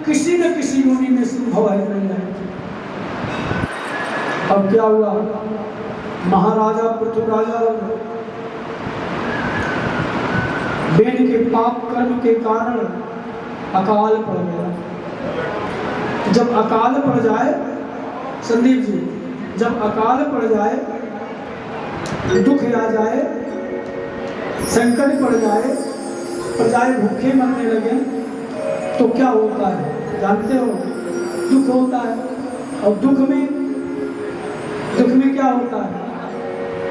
किसी न किसी योनि में संभव है नहीं है। अब क्या हुआ, महाराजा पृथ्वीराजा बेन के पाप कर्म के कारण अकाल पड़ गया। जब अकाल पड़ जाए संदीप जी, जब अकाल पड़ जाए, दुख आ जाए, संकट पड़ जाए, प्रजाएं भूखे मरने लगे, तो क्या होता है जानते हो? दुख होता है। और दुख में क्या होता है?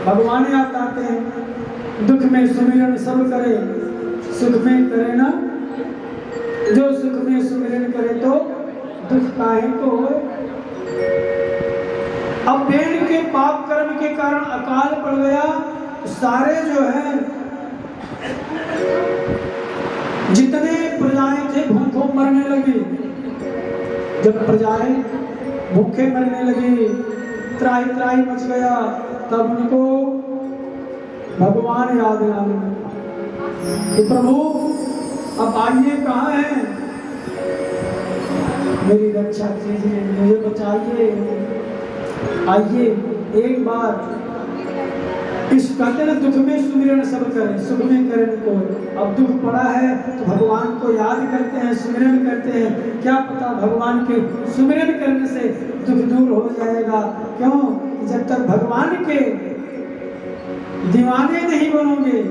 भगवान याद आते हैं, दुख में सुमिरन सब करे, सुख में करे ना, जो सुख में सुमिरन करे तो दुख काहे को होए। अब बेन के पाप कर्म के कारण अकाल पड़ गया, सारे जो है जितने प्रजाएं थे भूखों मरने लगी। जब प्रजाएं भूखे मरने लगी, त्राही त्राही मच गया, तब उनको भगवान याद आने लगे कि प्रभु अब आइए, कहाँ हैं? मेरी रक्षा कीजिए, मुझे बचाइए, आइए एक बार। इस कहते ना, दुख में सुमिरन सब करें, सुख में करें को। अब दुख पड़ा है तो भगवान को याद करते हैं, सुमिरन करते हैं। क्या पता भगवान के सुमिरन करने से दुख दूर हो जाएगा। क्यों? जब तक भगवान के दीवाने नहीं बनोगे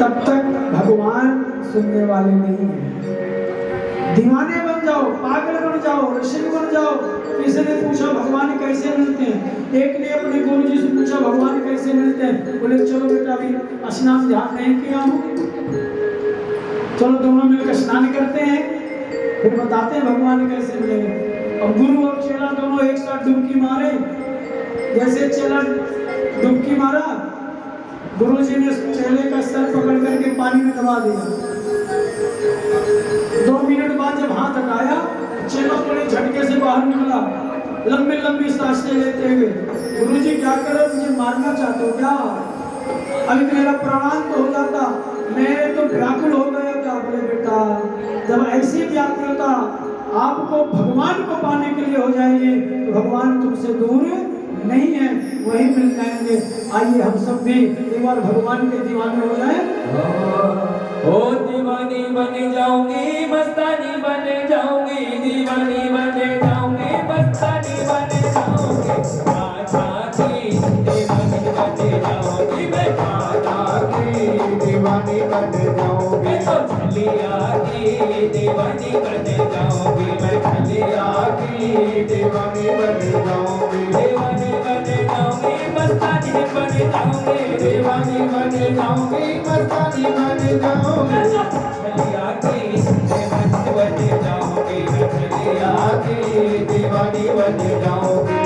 तब तक भगवान सुनने वाले नहीं हैं। दीवाने बन जाओ, पागल बन जाओ, ऋषि बन जाओ। किसी ने पूछा भगवान कैसे मिलते हैं? एक ने अपने गुरु जी से पूछा भगवान कैसे मिलते हैं? बोले चलो बेटा, अभी स्नान ध्यान नहीं किया हूँ, चलो दोनों मिलकर स्नान करते हैं, फिर बताते हैं भगवान कैसे मिलेंगे। और गुरु और चेला दोनों एक साथ डुबकी मारे। जैसे चेला डुबकी मारा, गुरु जी ने चेले का सर पकड़ करके पानी में दबा दिया। 2 मिनट बाद जब हाथ हटाया, चेला बड़े झटके से बाहर निकला, लंबी लंबी सांसें लेते हुए। गुरुजी क्या करो, मुझे मारना चाहते हो क्या? अभी मेरा प्राण तो हो जाता, मैं तो व्याकुल हो गया था। बोले बेटा, जब ऐसी व्याकुलता आपको भगवान को पाने के लिए हो जाएगी तो भगवान तुमसे दूर नहीं है, वही मिल जाएंगे। आइए हम सब भी एक बार भगवान के दीवाने हो जाए। ओ दीवानी बन जाऊंगी, मस्तानी बन जाऊंगी, दीवानी बन जाऊंगी, मस्तानी बन जाऊंगी, राधा की दीवानी बन जाऊंगी, मैं राधा की दीवानी बन जाऊंगी, तो छलिया की दीवानी बन जाऊंगी, मैं छलिया की दीवानी बन जाऊंगी, दीवानी बन जाऊंगी, मस्तानी बन जाऊंगी, दीवानी बन जाऊंगी, मस्तानी बन जाऊंगी, छलिया की दीवानी बन जाऊंगी, छलिया की दीवानी बन जाऊंगी।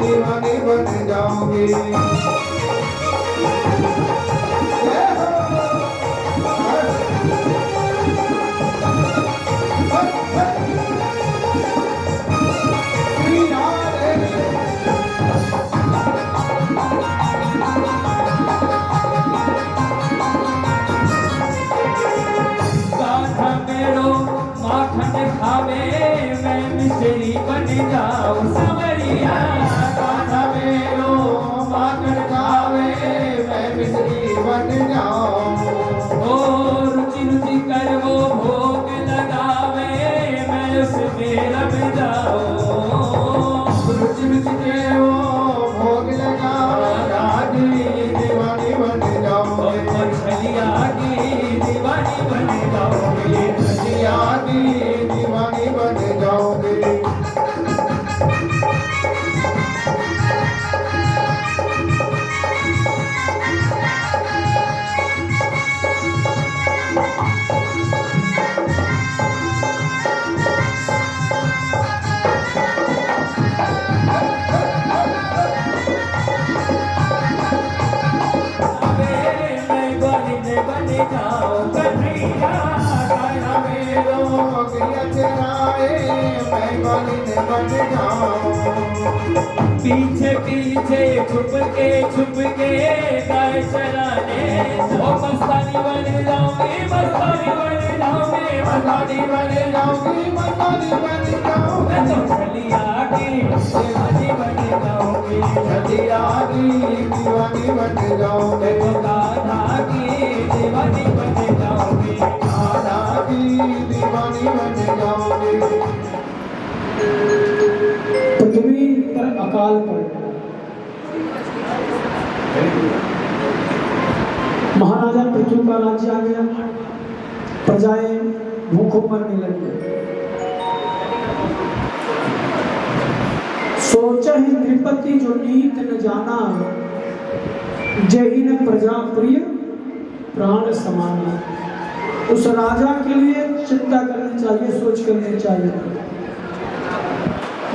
दीवानी बन जाऊंगी। मिश्री बन जाऊं, समरिया गाथा मेरो माखन दीवानी बन जाऊं। पीछे पीछे छुप के गाय चराने ओ मस्तानी बन जाऊंगी, मस्तानी बन जाऊंगी, मस्तानी बन जाऊंगी, मस्तानी बन जाऊंगी। मैं तो छलिया की दीवानी बन जाऊंगी, छलिया की दीवानी बन जाऊंगी। मैं तो कान्हा की दीवानी बन जाऊंगी, कान्हा की दीवानी बन जाऊंगी। पृथ्वी पर अकाल पड़ गया। महाराजा पृथ्वी का राज्य आ गया, प्रजाएं भूखों मरने लगी। सोचा ही नृपति जो नीत न जाना, जही न प्रजा प्रिय प्राण समाना। उस राजा के लिए चिंता करनी चाहिए, सोच करनी चाहिए।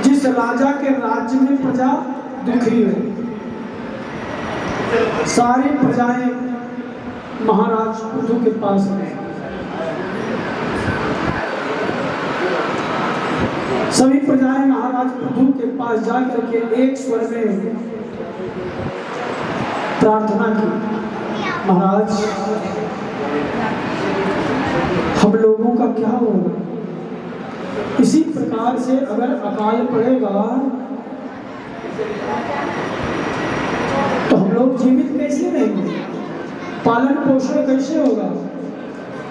जिस राजा के राज्य में प्रजा दुखी है, सारी प्रजाएं महाराज पृथु के पास हैं। सभी प्रजाएं महाराज पृथु के पास जाकर के एक स्वर में प्रार्थना की, महाराज हम लोगों का क्या होगा? इसी प्रकार से अगर अकाल पड़ेगा तो हम लोग जीवित कैसे रहेंगे? पालन पोषण कैसे होगा?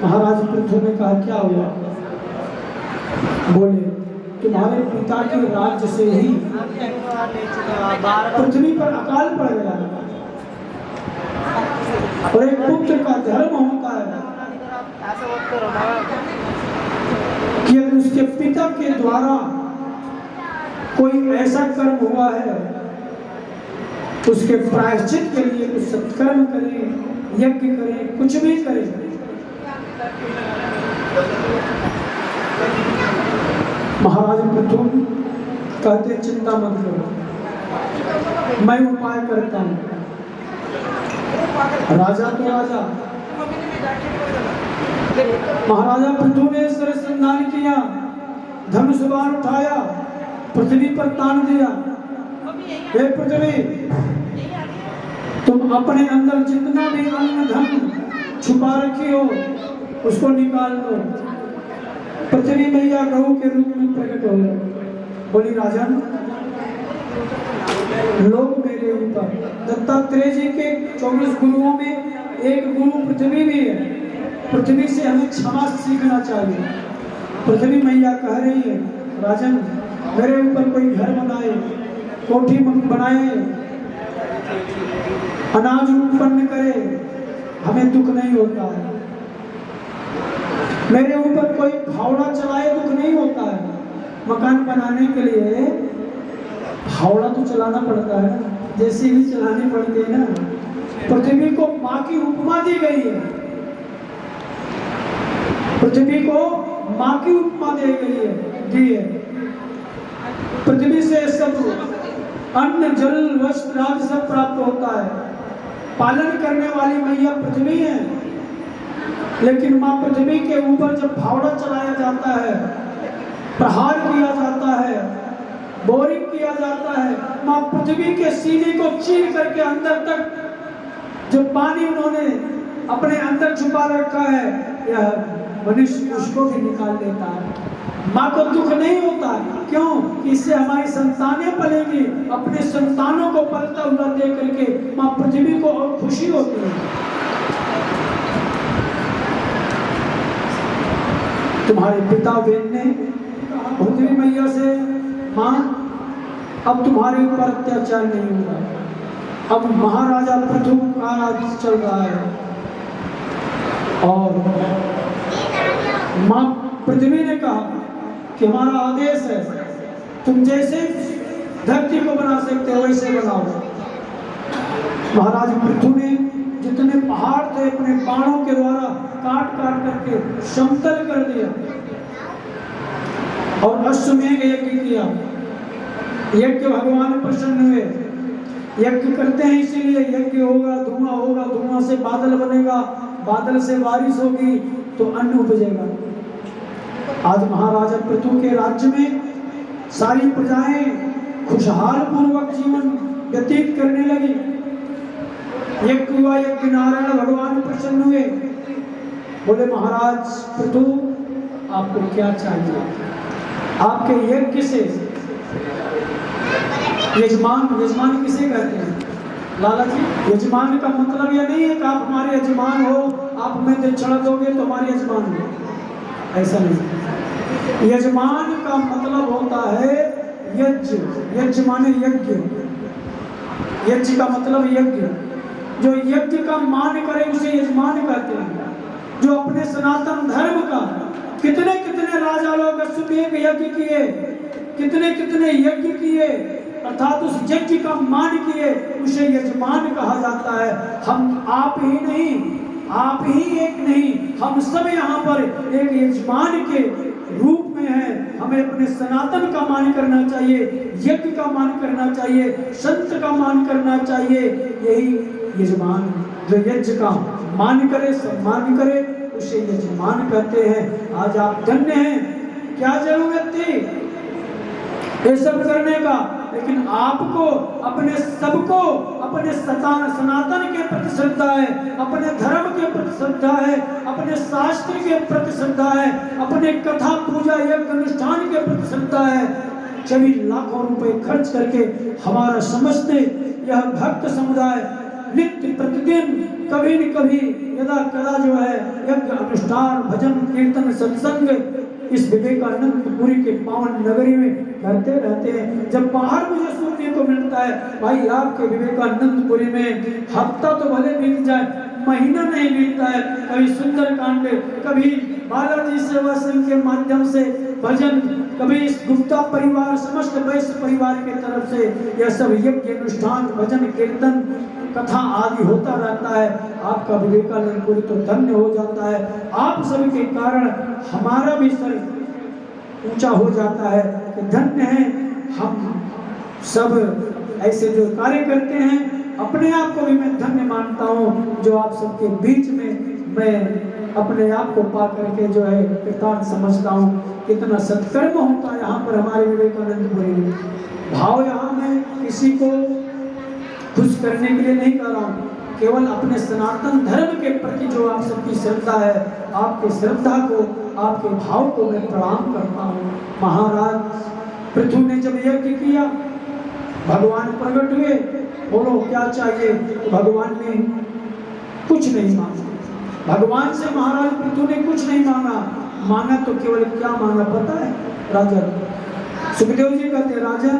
महाराज पृथु ने कहा क्या हुआ? बोले तुम्हारे पिता के राज्य से ही पृथ्वी पर अकाल पड़ गया। और एक पुत्र का धर्म होता है कि अगर उसके पिता के द्वारा कोई ऐसा कर्म हुआ है, उसके प्रायश्चित के लिए कुछ सत्कर्म करें, यज्ञ करें, कुछ भी करें। महाराज पृथु कहते चिंता मत करो, मैं उपाय करता हूं। राजा तो राजा, महाराजा पृथु ने सरसंधान किया, धनुष बाण उठाया, पृथ्वी पर तान दिया। हे पृथ्वी, तुम अपने अंदर जितना भी अन्न धन छुपा रखी हो उसको निकाल दो। पृथ्वी मैया गऊ के रूप में प्रकट हो गए। बोली राजन, लोग मेरे ऊपर, दत्तात्रेय जी के 24 गुरुओं में एक गुरु पृथ्वी भी है। पृथ्वी से हमें क्षमा सीखना चाहिए। पृथ्वी मैया कह रही है राजन, मेरे ऊपर कोई घर बनाए, कोठी बनाए, अनाज उत्पन्न करे, हमें दुख नहीं होता है। मेरे ऊपर कोई फावड़ा चलाए, दुख नहीं होता है। मकान बनाने के लिए फावड़ा तो चलाना पड़ता है, जैसी भी चलानी पड़ती है ना। पृथ्वी को माँ की उपमा दी गई है, पृथ्वी को माँ की उपमा दी गई है, दी है। पृथ्वी से सब अन्न, जल, वस्त्र आदि सब प्राप्त होता है। पालन करने वाली मैया पृथ्वी है, लेकिन माँ पृथ्वी के ऊपर जब फावड़ा चलाया जाता है, प्रहार किया जाता है, बोरिंग किया जाता है, माँ पृथ्वी के सीने को चीर करके अंदर तक जो पानी उन्होंने अपने अंदर छुपा रखा है, यह मनुष्य उसको भी निकाल देता है। माँ को दुख नहीं होता, क्यों? इससे हमारी संतानें पलेंगी। अपने संतानों को पलता हुआ देख करके माँ पृथ्वी को और खुशी होती है। तुम्हारे पिता वेद ने पृथ्वी मैया से, माँ अब तुम्हारे ऊपर अत्याचार नहीं होगा, अब महाराजा पृथु का राज चल रहा है। और माँ पृथ्वी ने कहा कि हमारा आदेश है, तुम जैसे धरती को बना सकते हो वैसे बनाओ। महाराज पृथु ने जितने पहाड़ थे अपने बाणों के द्वारा काट काट करके समतल कर दिया और अश्वमेघ यज्ञ किया। यज्ञ भगवान प्रसन्न हुए। यज्ञ करते हैं इसीलिए यज्ञ होगा, धुआं से बादल बनेगा, बादल से बारिश होगी तो अन्न उपजेगा। आज महाराजा पृथु के राज्य में सारी प्रजाएं खुशहाल पूर्वक जीवन व्यतीत करने लगी। यज्ञ हुआ, यज्ञ नारायण भगवान प्रसन्न हुए, बोले महाराज पृथु आपको क्या चाहिए? आपके यज्ञ से यजमान किसे कहते हैं लाला जी? यजमान का मतलब यह नहीं है कि आप हमारे यजमान हो, आप हमें दक्षिणा दोगे तो हमारे यजमान हो, ऐसा नहीं। यजमान का मतलब होता है यज्ञ। यज्ञ माने यज्ञ, यज्ञ का मतलब यज्ञ। जो यज्ञ का मान करे उसे यजमान कहते हैं। जो अपने सनातन धर्म का कितने कितने राजा लोग अश्वमेध यज्ञ किए, कितने कितने यज्ञ किए, अर्थात उस यज्ञ का मान किए, उसे यजमान कहा जाता है। हम आप ही नहीं, आप ही एक नहीं, हम सब यहाँ पर एक यजमान के रूप में हैं। हमें अपने सनातन का मान करना चाहिए, यज्ञ का मान करना चाहिए, संत का मान करना चाहिए। यही यजमान जो यज्ञ का मान करे, सम्मान करे, उसे यजमान कहते हैं। आज आप धन्य हैं। क्या जरूरत थी ये सब करने का? लेकिन आपको अपने सबको अपने सनातन के प्रति श्रद्धा है, अपने धर्म के प्रति श्रद्धा है, अपने शास्त्र के प्रति श्रद्धा है, अपने कथा पूजा यज्ञ अनुष्ठान के प्रति श्रद्धा है। सभी लाखों रुपए खर्च करके हमारा समझते यह भक्त समुदाय नित्य प्रतिदिन कभी न कभी यदा कदा जो है यज्ञ अनुष्ठान भजन कीर्तन सत्संग इस विवेकानंदपुरी के पावन नगरी में करते रहते हैं। जब बाहर मुझे सुनने को मिलता है भाई आपके विवेकानंदपुरी में हफ्ता तो भले बीत जाए, महीना नहीं बीतता है, कभी सुंदरकांड, कभी बालाजी सेवा संघ के माध्यम से भजन, कभी इस गुप्ता परिवार समस्त वैश्य परिवार के तरफ से यह सब यज्ञ अनुष्ठान भजन कीर्तन कथा आदि होता रहता है। आपका विवेकानंदपुरी तो धन्य हो जाता है। आप सभी के कारण हमारा भी सर ऊंचा हो जाता है कि धन्य है हम सब ऐसे जो कार्य करते हैं। अपने आप को भी मैं धन्य मानता हूँ जो आप सबके बीच में मैं अपने आप को पा करके जो है कृतार्थ समझता हूँ। कितना सत्कर्म होता है यहाँ पर हमारे विवेकानंदपुरी में। भाव यहाँ मैं किसी को खुश करने के लिए नहीं कर रहा हूँ, केवल अपने सनातन धर्म के प्रति जो आप सबकी श्रद्धा है, आपकी श्रद्धा को, आपके भाव को मैं प्रणाम करता हूँ। महाराज पृथु ने जब यज्ञ किया, भगवान प्रकट हुए, बोलो क्या चाहिए? तो भगवान ने कुछ नहीं मांगा। भगवान से महाराज पृथु ने कुछ नहीं मांगा। मांगा तो केवल क्या मांगा पता है? राजन सुखदेव जी कहते राजन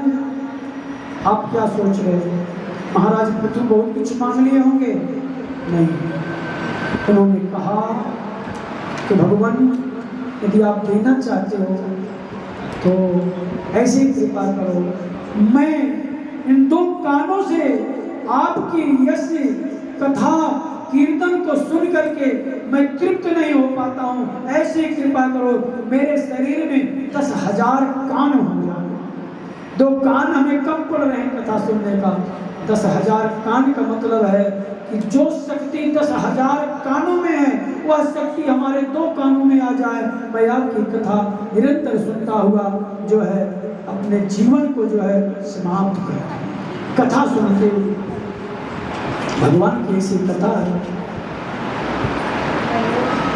आप क्या सोच रहे हैं? महाराज पृथु बहुत कुछ मांग लिए होंगे। नहीं, उन्होंने कहा कि भगवान यदि आप देना चाहते हो तो ऐसी कृपा करो, मैं इन दो कानों से आपकी यश कथा कीर्तन को सुन करके मैं तृप्त नहीं हो पाता हूँ। ऐसी कृपा करो मेरे शरीर में 10,000 कान हो जाए। 2 कान हमें कम पड़ रहे हैं कथा सुनने का। 10,000 कान का मतलब है कि जो शक्ति 10,000 कानों में है वह शक्ति हमारे 2 कानों में आ जाए। मैं आपकी कथा निरंतर सुनता हुआ जो है अपने जीवन को जो है समाप्त कर कथा सुनते भगवान की ऐसी कथा है।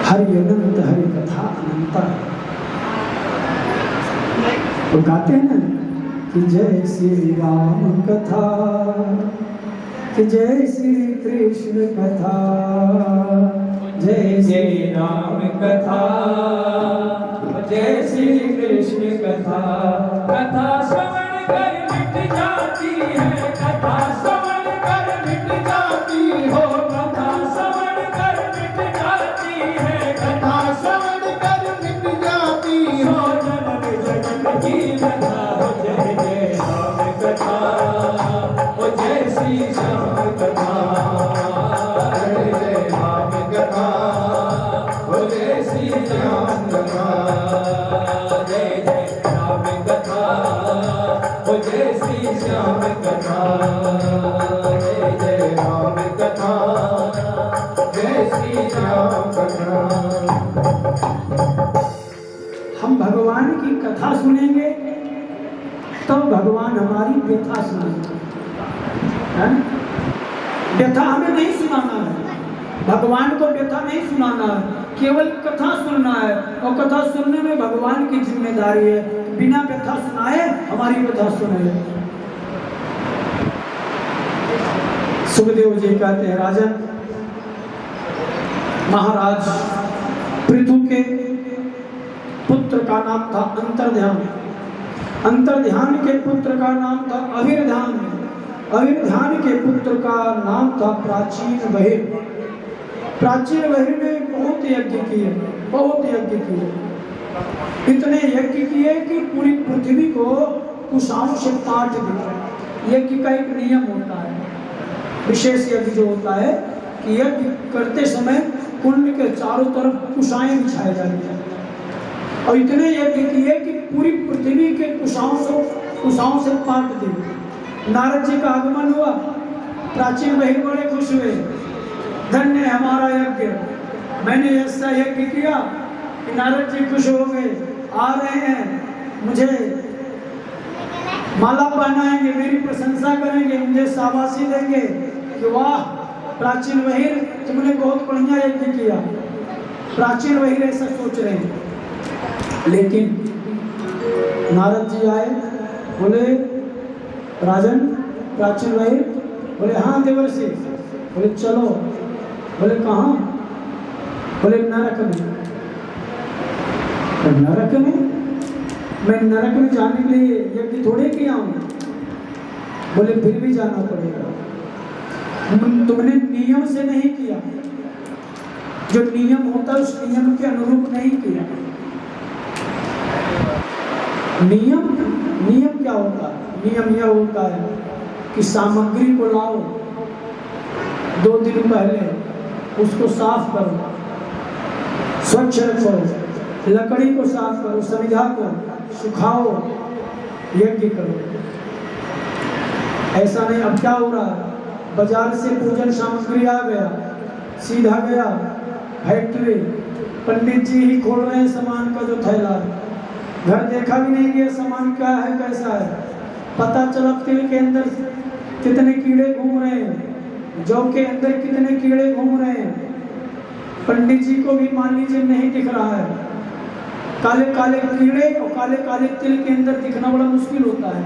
हरि अनंत हरि कथा अनंत। तो गाते हैं ना कि जय श्री राम कथा, कि जय श्री कृष्ण कथा, जय श्री राम कथा, जय श्री कृष्ण कथा। कथा श्रवण कर मिट जाती है, कथा श्रवण कर मिट जाती हो, कथा श्रवण कर मिट जाती है, कथा श्रवण कर मिट जाती हो। जन्म जन्म की कथा हो, जय जय राम कथा हो, जय श्री श्याम कथा, जय जय राम कथा हो, जय श्री राम कथा, जय जय राम कथा हो, जय श्री श्याम कथा, जय जय राम कथा, जय श्री राम कथा। हम भगवान की कथा सुनेंगे तो भगवान हमारी व्यथा सुनाएंगे। व्यथा हमें नहीं सुनाना है, भगवान को व्यथा नहीं सुनाना है, केवल कथा सुनना है। और कथा सुनने में भगवान की जिम्मेदारी है, बिना व्यथा सुनाए हमारी व्यथा सुने। सुखदेव जी कहते हैं, राजन, महाराज पृथु के पुत्र का नाम था अंतर्ध्यान, अंतर्ध्यान के पुत्र का नाम था अविर्ध्यान, अविर्ध्यान के पुत्र का नाम था प्राचीन बहिर। प्राचीन बहिर ने बहुत यज्ञ किए, बहुत यज्ञ किए, इतने यज्ञ किए कि पूरी पृथ्वी को कुशाओं से काट दिया। यज्ञ का एक नियम होता है, विशेष यज्ञ जो होता है कि यज्ञ करते समय कुंड के चारों तरफ कुशाएं बिछाए जाती हैं। और इतने यज्ञ किए कि पूरी पृथ्वी के कुशाओं से पाट दी। नारद जी का आगमन हुआ, प्राचीन बहिर बड़े खुश हुए, धन्य है हमारा यज्ञ, मैंने ऐसा यज्ञ किया कि नारद जी खुश हो गए, आ रहे हैं, मुझे माला पहनाएंगे, मेरी प्रशंसा करेंगे, मुझे शाबाशी देंगे कि वाह प्राचीन बहिर तुमने बहुत बढ़िया यज्ञ किया। प्राचीन बहिर ऐसा सोच रहे हैं। लेकिन नारद जी आए, बोले राजन, प्राचीन बहिर, बोले हाँ देवर्षि, बोले चलो, बोले कहाँ, बोले नरक में। नरक में? मैं नरक में जाने के लिए यज्ञ थोड़े किया हूँ। बोले फिर भी जाना पड़ेगा, तुमने नियम से नहीं किया, जो नियम होता है उस नियम के अनुरूप नहीं किया। नियम क्या होता है? नियम यह होता है कि सामग्री को लाओ, 2 दिन पहले उसको साफ करो, स्वच्छ रखो, लकड़ी को साफ करो, समिधा को सुखाओ, यज्ञ करो। ऐसा नहीं। अब क्या हो रहा है, बाजार से पूजन सामग्री आ गया, सीधा गया फैक्ट्री, पंडित जी ही खोल रहे हैं सामान का जो थैला, घर देखा भी नहीं गया सामान क्या है कैसा है। पता चला तिल के अंदर कितने कीड़े घूम रहे हैं, जौ के अंदर कितने कीड़े घूम रहे हैं, पंडित जी को भी मान लीजिए नहीं दिख रहा है। काले काले कीड़े और काले काले तिल के अंदर दिखना बड़ा मुश्किल होता है।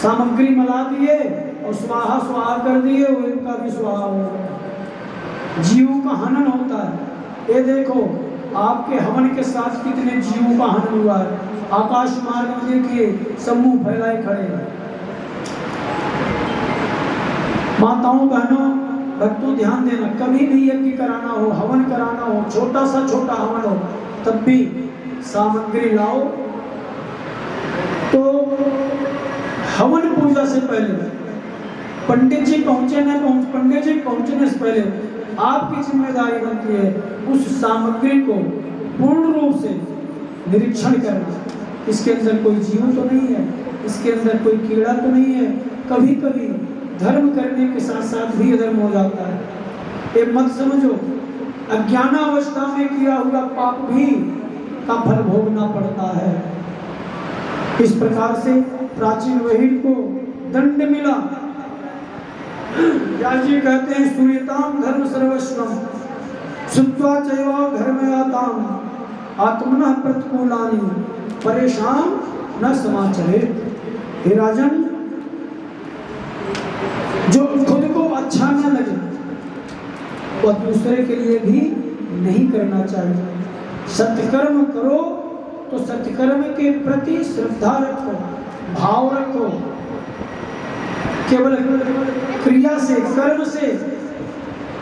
सामग्री मिला दिए और स्वाहा स्वाहा कर दिए, उनका भी स्वाहा हो गया। जीवों का हनन होता है। ये देखो आपके हवन के साथ कितने जीवों का हनन हुआ है। आकाश मार्ग में देखिए समूह फैलाए खड़े हैं। माताओं बहनों भक्तों ध्यान देना, कभी भी यज्ञ कराना हो, हवन कराना हो, छोटा सा छोटा हवन हो, तब भी सामग्री लाओ। तो हवन पूजा से पहले पंडित जी पंडित जी पहुंचने से पहले आपकी जिम्मेदारी बनती है उस सामग्री को पूर्ण रूप से निरीक्षण करना। इसके अंदर कोई जीव तो नहीं है, इसके अंदर कोई कीड़ा तो नहीं है। कभी कभी धर्म करने के साथ साथ भी अधर्म हो जाता है। ये मत समझो अज्ञानावस्था में किया हुआ पाप भी का फल भोगना पड़ता है। इस प्रकार से प्राचीन बहिर को दंड मिला। व्यास जी कहते हैं सूर्यताम धर्म सर्वस्वम सुत्वा चैवा धर्मयाताम आत्मनः प्रतिकूलानि परेशान न समाचरे। हे राजन, जो खुद को अच्छा न लगे वह दूसरे के लिए भी नहीं करना चाहिए। सत्कर्म करो तो सत्कर्म के प्रति श्रद्धा रखो, भाव रखो। केवल क्रिया से, कर्म से,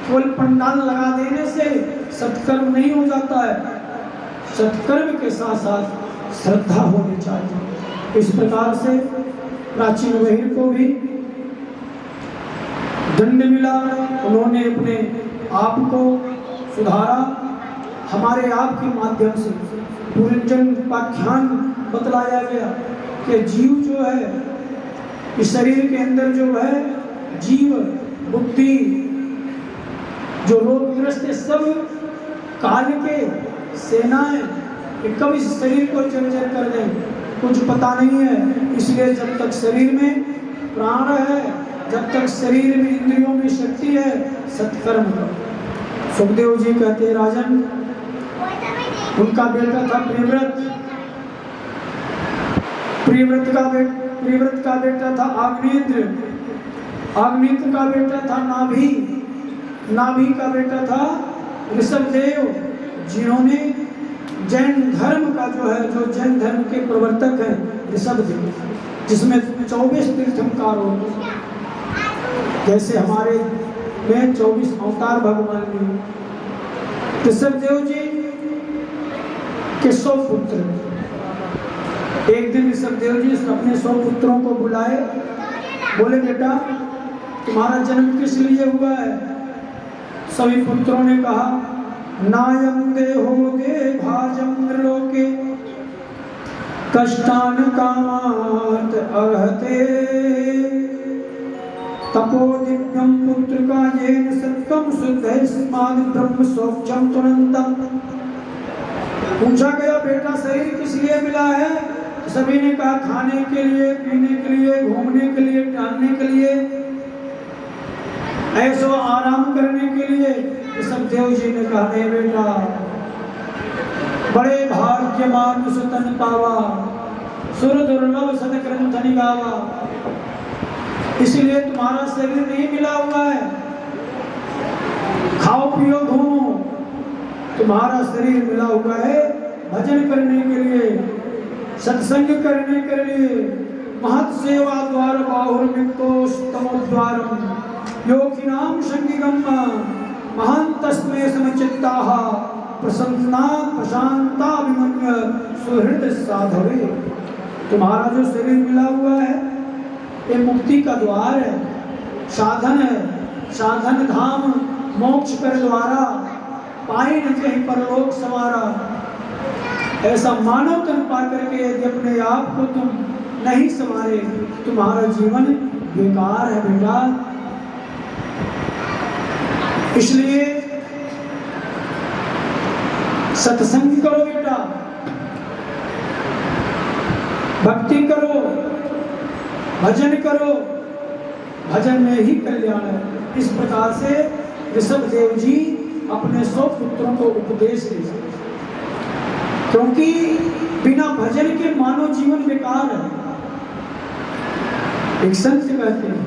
केवल पंडाल लगा देने से सत्कर्म नहीं हो जाता है। सत्कर्म के साथ साथ श्रद्धा होनी चाहिए। इस प्रकार से प्राचीन बहिर को भी दंड मिला। उन्होंने अपने आप को सुधारा। हमारे आप के माध्यम से पूर्वजन उपाख्यान बतलाया गया कि जीव जो है इस शरीर के अंदर जो है जीव बुद्धि जो रोगग्रस्त सब काल के सेनाएं कब इस शरीर को जर्जर कर दें। कुछ पता नहीं है। इसलिए जब तक शरीर में प्राण है, जब तक शरीर में इंद्रियों में शक्ति है, सत्कर्म करो। सुखदेव जी कहते हैं राजन, उनका बेटा था प्रियव्रत, प्रियव्रत का बेटा था आग्नेत्र, आग्नेत्र का बेटा था नाभि, नाभि का बेटा था ऋषभदेव, जिन्होंने जैन धर्म का जो है, जो जैन धर्म के प्रवर्तक है ऋषभदेव, जिसमें 24 तीर्थंकार होते, जैसे हमारे में 24 अवतार भगवान ने। ऋषभदेव जी के 100 पुत्र, एक दिन ऋषभदेव जी अपने 100 पुत्रों को बुलाए, बोले बेटा तुम्हारा जन्म किस लिए हुआ है? सभी पुत्रों ने कहा नायं देहो देभाजं नृलोके कष्टान कामात् अर्हते तपो दिव्यं पुत्र का येन सत्कं शुद्धैस्माद् ब्रह्म सौख्यं तुरंतम्। पूछा गया बेटा शरीर किस लिए मिला है? सभी ने कहा खाने के लिए, पीने के लिए, घूमने के लिए, टहलने के लिए, ऐसो आराम करने के लिए। ऋषभदेव जी ने कहा नहीं बेटा, बड़े भाग्यमान सुतन पावा, सुर दुर्लभ सदग्रंथ निगावा, इसलिए तुम्हारा शरीर नहीं मिला हुआ है। खाओ पियो घूमो, तुम्हारा शरीर मिला हुआ है भजन करने के लिए, सत्संग करने के लिए। महत् सेवा द्वार बाहुर्मिक्तोस्तमोद्वारम योगिनाम संगिगम्मा महान्तस्मे समचित्ताः प्रसन्ना प्रशांता विमन्य सुहृद साधवे। तुम्हारा जो शरीर मिला हुआ है ये मुक्ति का द्वार है, साधन है, साधन धाम मोक्ष कर द्वारा, पाई न कहीं परलोक सवारा। ऐसा मानव तन पा करके यदि अपने आप को तुम नहीं संवारे, तुम्हारा जीवन बेकार है बेटा। इसलिए सत्संग करो बेटा, भक्ति करो, भजन करो, भजन में ही कल्याण है। इस प्रकार से ऋषभदेव जी अपने 100 पुत्रों को उपदेश देते, क्योंकि बिना भजन के मानव जीवन बेकार है। एक संत कहते हैं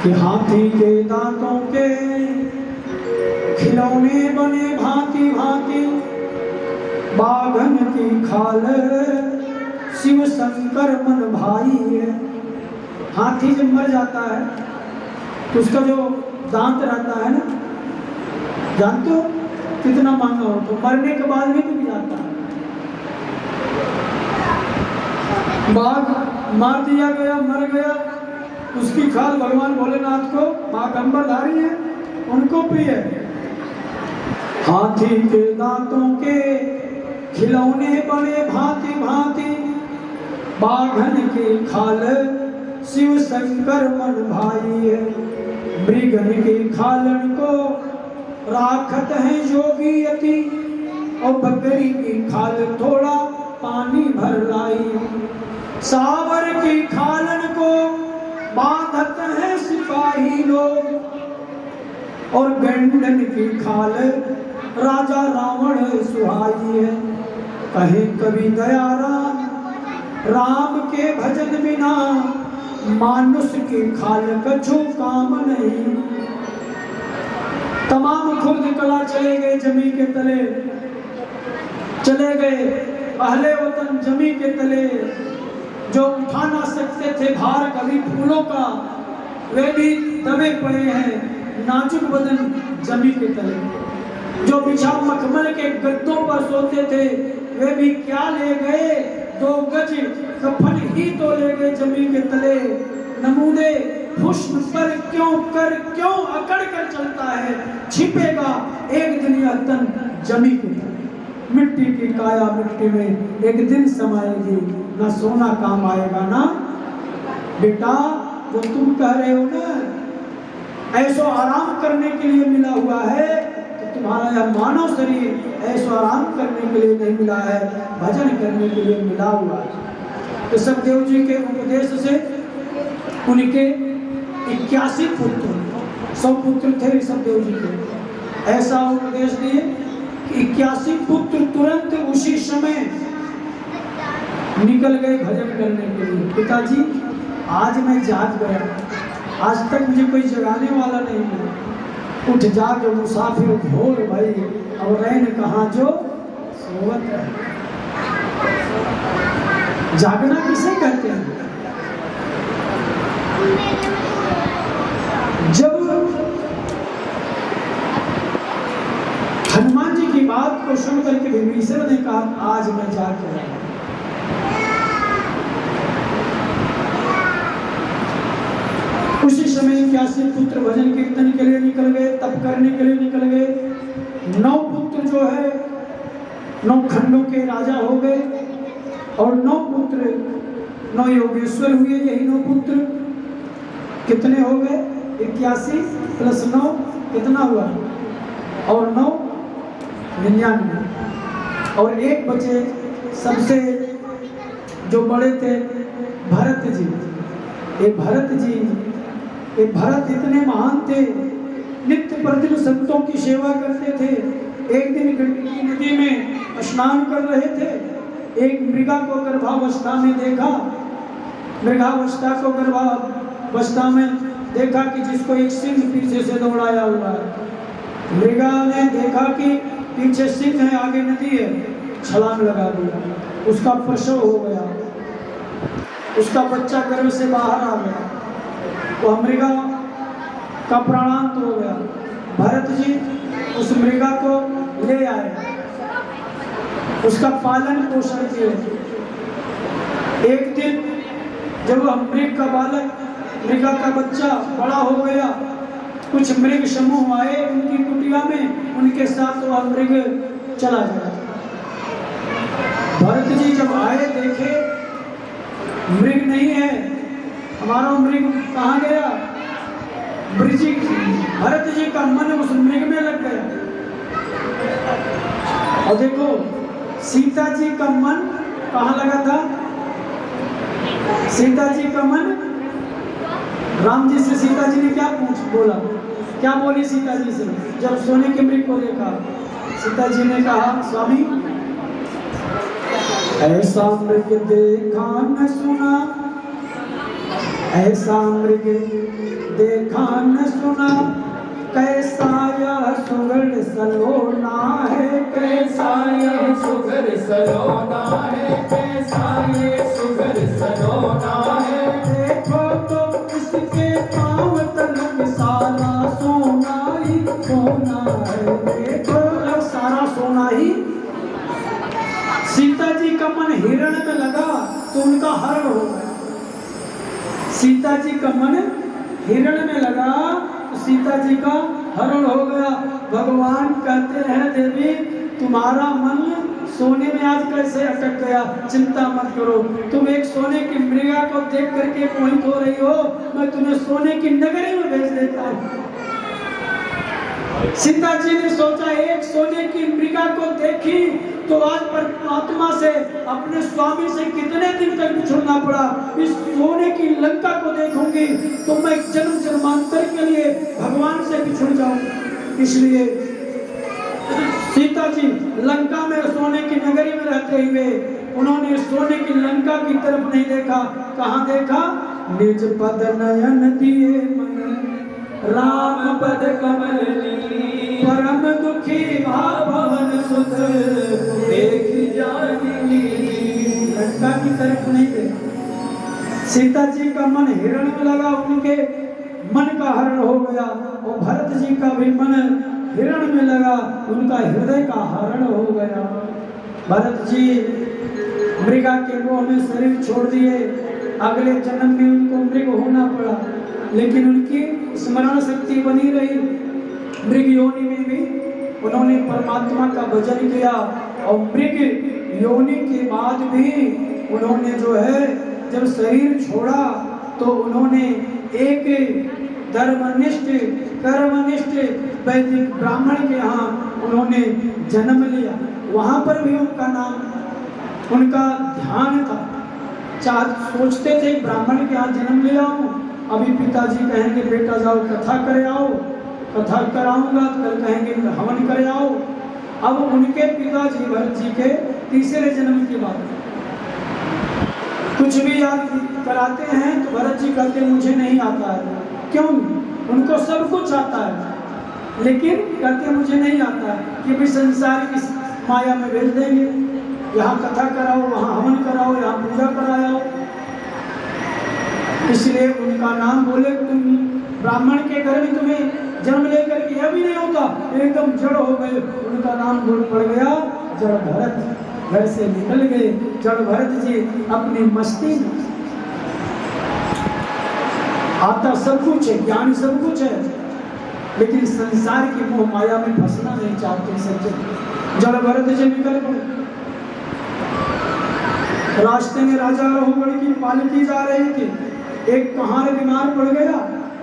कि हाथी के दांतों के खिलौने बने भांति भांति, बाघन की खाल शिव शंकर मन भाई है। हाथी जब मर जाता है तो उसका जो दांत रहता है ना, जानते हो कितना महंगा हो, तो मरने के बाद भी बिक जाता है। बाघ मार दिया गया, मर गया, उसकी खाल भगवान भोलेनाथ को बाघंबरधारी है, उनको प्रिय है। हाथी के दांतों के खिलौने बने भांति भांति, बाघन की खाल शिव शंकर मन भाई है। मृगन की खालन को राखत है जोगी यति, और बकरी की खाल थोड़ा पानी भर लाई। सावर की खालन को बांधत है सिपाही लोग, और गंडन की खाल राजा रावण सुहाई है। कहे कवि दयाराम राम के भजन बिना, मानुष की खाल कछु काम नहीं। तमाम खुर्द कला चले गए जमी के तले, चले गए पहले वतन जमी के तले। जो उठा ना सकते थे भार कभी फूलों का, वे भी दबे पड़े हैं नाजुक बदन जमी के तले। जो बिछा मखमल के गद्दों पर सोते थे, वे भी क्या ले गए, 2 गज कफन ही तो ले गए जमी के तले। नमूने हुस्न पर क्यों अकड़ कर चलता है, छिपेगा एक दिन यह तन जमी के तले। मिट्टी की काया मिट्टी में एक दिन समाएगी, ना सोना काम आएगा ना। बेटा जो तुम कह रहे हो ना ऐसो आराम करने के लिए मिला हुआ है, तो तुम्हारा यह मानव शरीर ऐसो आराम करने के लिए नहीं मिला है, भजन करने के लिए मिला हुआ है। तो सखदेव जी के उपदेश से उनके 81 पुत्र, 100 पुत्र थे सखदेव जी के, ऐसा उपदेश दिए कि 81 पुत्र तुरंत उसी समय निकल गए भजन करने के लिए। पिताजी आज मैं जाग गया, आज तक मुझे कोई जगाने वाला नहीं मिला। उठ जाग मुसाफिर भोर भाई, और रैन कहाँ जो सोवत है। जागना किसे कहते हैं? जब हनुमान जी की बात को सुनकर के विभीषण ने कहा आज मैं जाग गया, उसी समय 81 पुत्र भजन कीर्तन के लिए निकल गए, तप करने के लिए निकल गए। 9 पुत्र जो है 9 खंडों के राजा हो गए, और 9 पुत्र 9 योगेश्वर हुए। यही 9 पुत्र कितने हो गए? 81 प्लस 9 कितना हुआ? और 9 99, और एक बचे सबसे जो बड़े थे भरत जी। ये भरत जी, ये भरत इतने महान थे, नित्य प्रतिदिन संतों की सेवा करते थे। एक दिन गंडकी नदी में स्नान कर रहे थे, एक मृगा को गर्भावस्था में देखा। मृगावस्था को गर्भावस्था में देखा कि जिसको एक सिंह पीछे से दौड़ाया हुआ है। मृगा ने देखा कि पीछे सिंह है, आगे नदी है, छलांग लगा दिया। उसका प्रसव हो गया, उसका बच्चा गर्भ से बाहर आ गया, वो मृगा का प्राणांत हो गया। भरत जी उस मृगा को ले आए, उसका पालन पोषण किए। एक दिन जब मृग का बालक, मृगा का बच्चा बड़ा हो गया, कुछ मृग समूह आए उनकी कुटिया में, उनके साथ वह मृग चला गया। भरत जी जब आए देखे मृग नहीं है, हमारा मृग कहाँ गया? ब्रजी। भरत जी का मन उस मृग में लग गया। और देखो सीता जी का मन कहाँ लगा था? सीता जी का मन, राम जी से सीता जी ने क्या बोला? क्या बोली सीता जी से जब सोने के मृग को देखा? सीता जी ने कहा स्वामी ऐसा मृग देखा न सुना, ऐसा मृग देखा न सुना, कैसा यह सुगढ़ सलोना है, कैसा यह सुगर सलोना है, कैसा ये सुगर सलोना है। देखो तो इसके पाँव तलक सारा सोना ही सोना है, देखो सारा सोना ही। सीता जी का मन हिरण में लगा तो उनका हरण हो गया। सीता जी का मन हिरण में लगा तो सीता जी का हरण हो गया। भगवान कहते हैं देवी तुम्हारा मन सोने में आज कैसे अटक गया? चिंता मत करो, तुम एक सोने की मृगा को देख करके मोहित हो रही हो, मैं तुम्हें सोने की नगरी में भेज देता हूँ। सीता जी ने सोचा एक सोने की मृगा को देखी तो आज परमात्मा से, अपने स्वामी से कितने दिन तक बिछुड़ना पड़ा, इस सोने की लंका को देखूंगी तो मैं जन्म जन्मांतर के लिए भगवान से बिछुड़ जाऊंगी। इसलिए सीता जी लंका में सोने की नगरी में रहते हुए उन्होंने सोने की लंका की तरफ नहीं देखा। कहाँ देखा? निज पद नयन दिए मन, राम पद कमल ली, परम दुखी भवन सुत देख जानी। लंका की तरफ नहीं गए। सीता जी का मन हिरण में लगा, उनके मन का हरण हो गया, और भरत जी का भी मन हिरण में लगा, उनका हृदय का हरण हो गया। भरत जी मृगा के मोह में शरीर छोड़ दिए, अगले जन्म में उनको मृग होना पड़ा, लेकिन उनकी स्मरण शक्ति बनी रही। मृग योनि में भी उन्होंने परमात्मा का भजन किया, और मृग योनि के बाद भी उन्होंने जो है जब शरीर छोड़ा तो उन्होंने एक धर्मनिष्ठ कर्मनिष्ठ वैदिक ब्राह्मण के यहाँ उन्होंने जन्म लिया। वहाँ पर भी उनका नाम, उनका ध्यान था। सोचते थे ब्राह्मण के यहाँ जन्म ले आऊं, अभी पिताजी कहेंगे बेटा जाओ कथा करे आओ, कथा कराऊंगा, कल कहेंगे हवन करे आओ। अब उनके पिताजी भरत जी के तीसरे जन्म के बाद कुछ भी याद कराते हैं तो भरत जी कहते मुझे नहीं आता है। क्यों? उनको सब कुछ आता है, लेकिन कहते मुझे नहीं आता है कि भी संसार की माया में भेज देंगे, यहाँ कथा कराओ, वहाँ हवन कराओ, यहाँ पूजा कराओ। इसलिए उनका नाम बोले, तुम ब्राह्मण के घर में तुम्हें जन्म लेकर के यह भी नहीं होता, एकदम जड़ हो गए, उनका नाम बोल पड़ गया जड़ भरत। घर से निकल गए जड़ भरत जी अपनी मस्ती में। आता सब कुछ है, ज्ञान सब कुछ है, लेकिन संसार की मोह माया में फंसना नहीं चाहते सज्जन। जड़ भरत जी निकल पड़े। रास्ते में राजा रघुगढ़ की पालकी जा रही थी, एक कहार बीमार पड़ गया।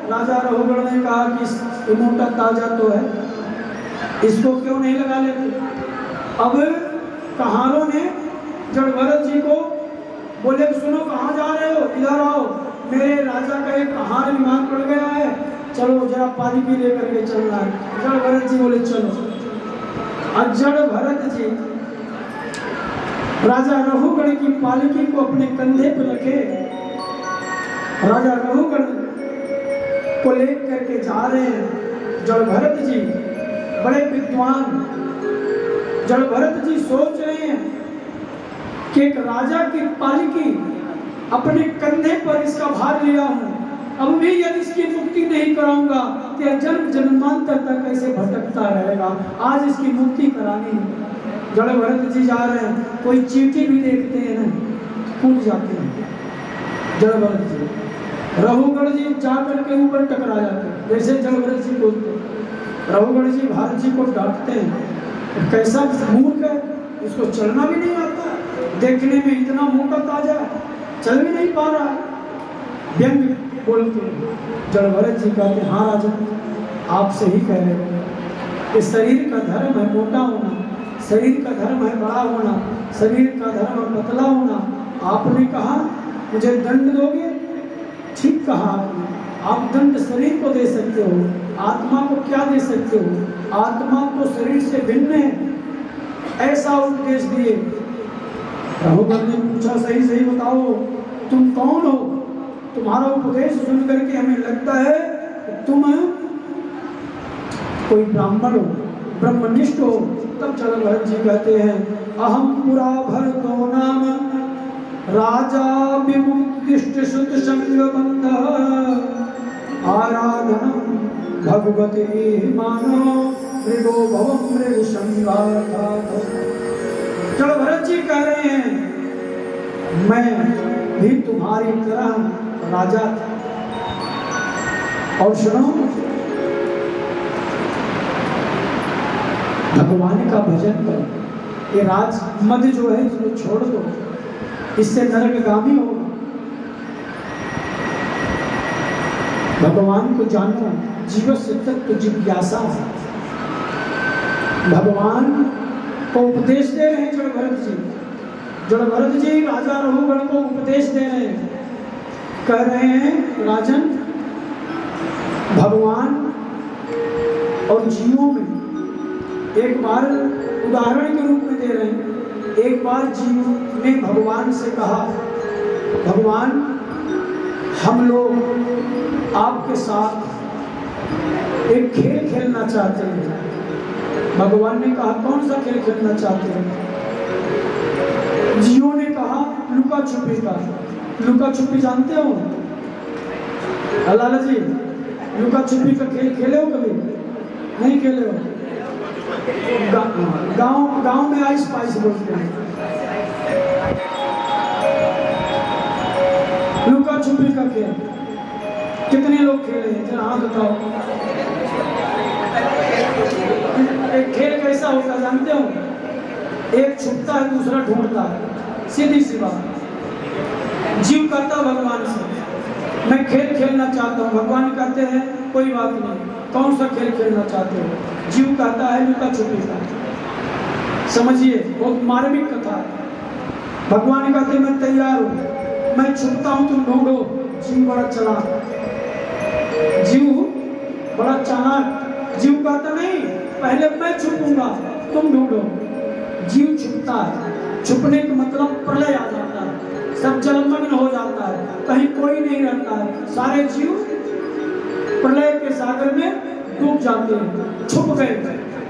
राजा रघुगढ़ ने कहा कि मोटा ताजा तो है, इसको क्यों नहीं लगा लेते। अब कहारों ने जड़ भरत जी को बोले सुनो कहाँ जा रहे हो, इधर आओ, मेरे राजा का एक कहार बीमार पड़ गया है, चलो जरा पालकी लेकर के चलना है। जड़ भरत जी बोले चलो। और जड़ भरत जी राजा रघुगढ़ की पालकी को अपने कंधे पर रखे, राजा रघुगढ़ को लेकर के जा रहे हैं। जड़ भरत जी बड़े विद्वान, जड़ भरत जी सोच रहे हैं कि एक राजा की पालकी अपने कंधे पर इसका भार लिया हूं, अब भी यदि इसकी मुक्ति नहीं कराऊंगा तो जन्म जन्मांतर तक कैसे भटकता रहेगा, आज इसकी मुक्ति करानी है। जड़ भरत जी जा रहे हैं, कोई चींटी भी देखते हैं ना कूद जाते हैं। जड़ भरत जी रघुगढ़ जी जाकर के ऊपर टकरा जाते हैं, जैसे जड़ भरत जी बोलते, रघुगढ़ जी भारत जी को डांटते हैं, कैसा मूर्ख है, इसको चलना भी नहीं आता, देखने में इतना मोटा ताजा, चल भी नहीं पा रहा। व्यंग बोलते जड़ भरत जी कहते हाँ राजा आप सही कह रहे हो, कि शरीर का धर्म है मोटा होना, शरीर का धर्म है बड़ा होना, शरीर का धर्म है पतला होना। आपने कहा मुझे दंड दोगे, ठीक कहा आपने, आप दंड शरीर को दे सकते हो, आत्मा को क्या दे सकते हो, आत्मा तो शरीर से भिन्न है, ऐसा उपदेश दिए। रघुगढ़ ने पूछा सही सही बताओ तुम कौन हो, तुम्हारा उपदेश सुन करके हमें लगता है कि तुम कोई ब्राह्मण हो, ब्रह्मनिष्ठ हो। तब जड़ भरत जी कहते हैं अहम पुरा भरतो नाम राजा विमुक्तिष्ट सुत संग बंध आराधनम भगवते मानो मृगो भवम मृग संगाता। जड़ भरत जी कह रहे हैं मैं भी तुम्हारी तरह राजा था, और सुनो भगवान का भजन करो, ये राज मद जो है इसको छोड़ दो, इससे नरकगामी होगा। भगवान को जानो, जीव से तत्व जिज्ञासा है। भगवान को उपदेश दे रहे हैं जड़ भरत जी। जड़ भरत जी राजा रघुगढ़ को उपदेश दे रहे हैं, कह रहे हैं राजन भगवान और जीवों में एक बार उदाहरण के रूप में दे रहे हैं। एक बार जीव ने भगवान से कहा भगवान हम लोग आपके साथ एक खेल खेलना चाहते हैं। भगवान ने कहा कौन सा खेल खेलना चाहते हैं? जीवों ने कहा लुका छुपी का। लुका छुपी जानते हो लाला जी? लुका छुपी का खेल खेले हो कभी? नहीं खेले हो? गांव में आइस पाइस बोलते हैं। लुका छुपी का खेल कितने लोग खेले हैं जरा हाथ बताओ। एक खेल कैसा होता है जानते हो? एक छुपता है दूसरा ढूंढता है, सीधी सी बात। जीव कहता भगवान से मैं खेल खेलना चाहता हूँ, भगवान कहते हैं कोई बात नहीं, कौन सा खेल खेलना चाहते हो? जीव कहता है लुका छुपी का। समझिए बहुत मार्मिक कथा है। भगवान कहते मैं तैयार हूँ, मैं छुपता हूं तुम ढूंढो। जीव बड़ा चालाक, जीव बड़ा चालाक। जीव कहता नहीं पहले मैं छुपूंगा तुम ढूंढो। जीव छुपता है, छुपने का मतलब प्रलय आ जाता है, सब जलमग्न हो जाता है, कहीं कोई नहीं रहता है, सारे जीव प्रलय के सागर में डूब जाते हैं, छुप गए,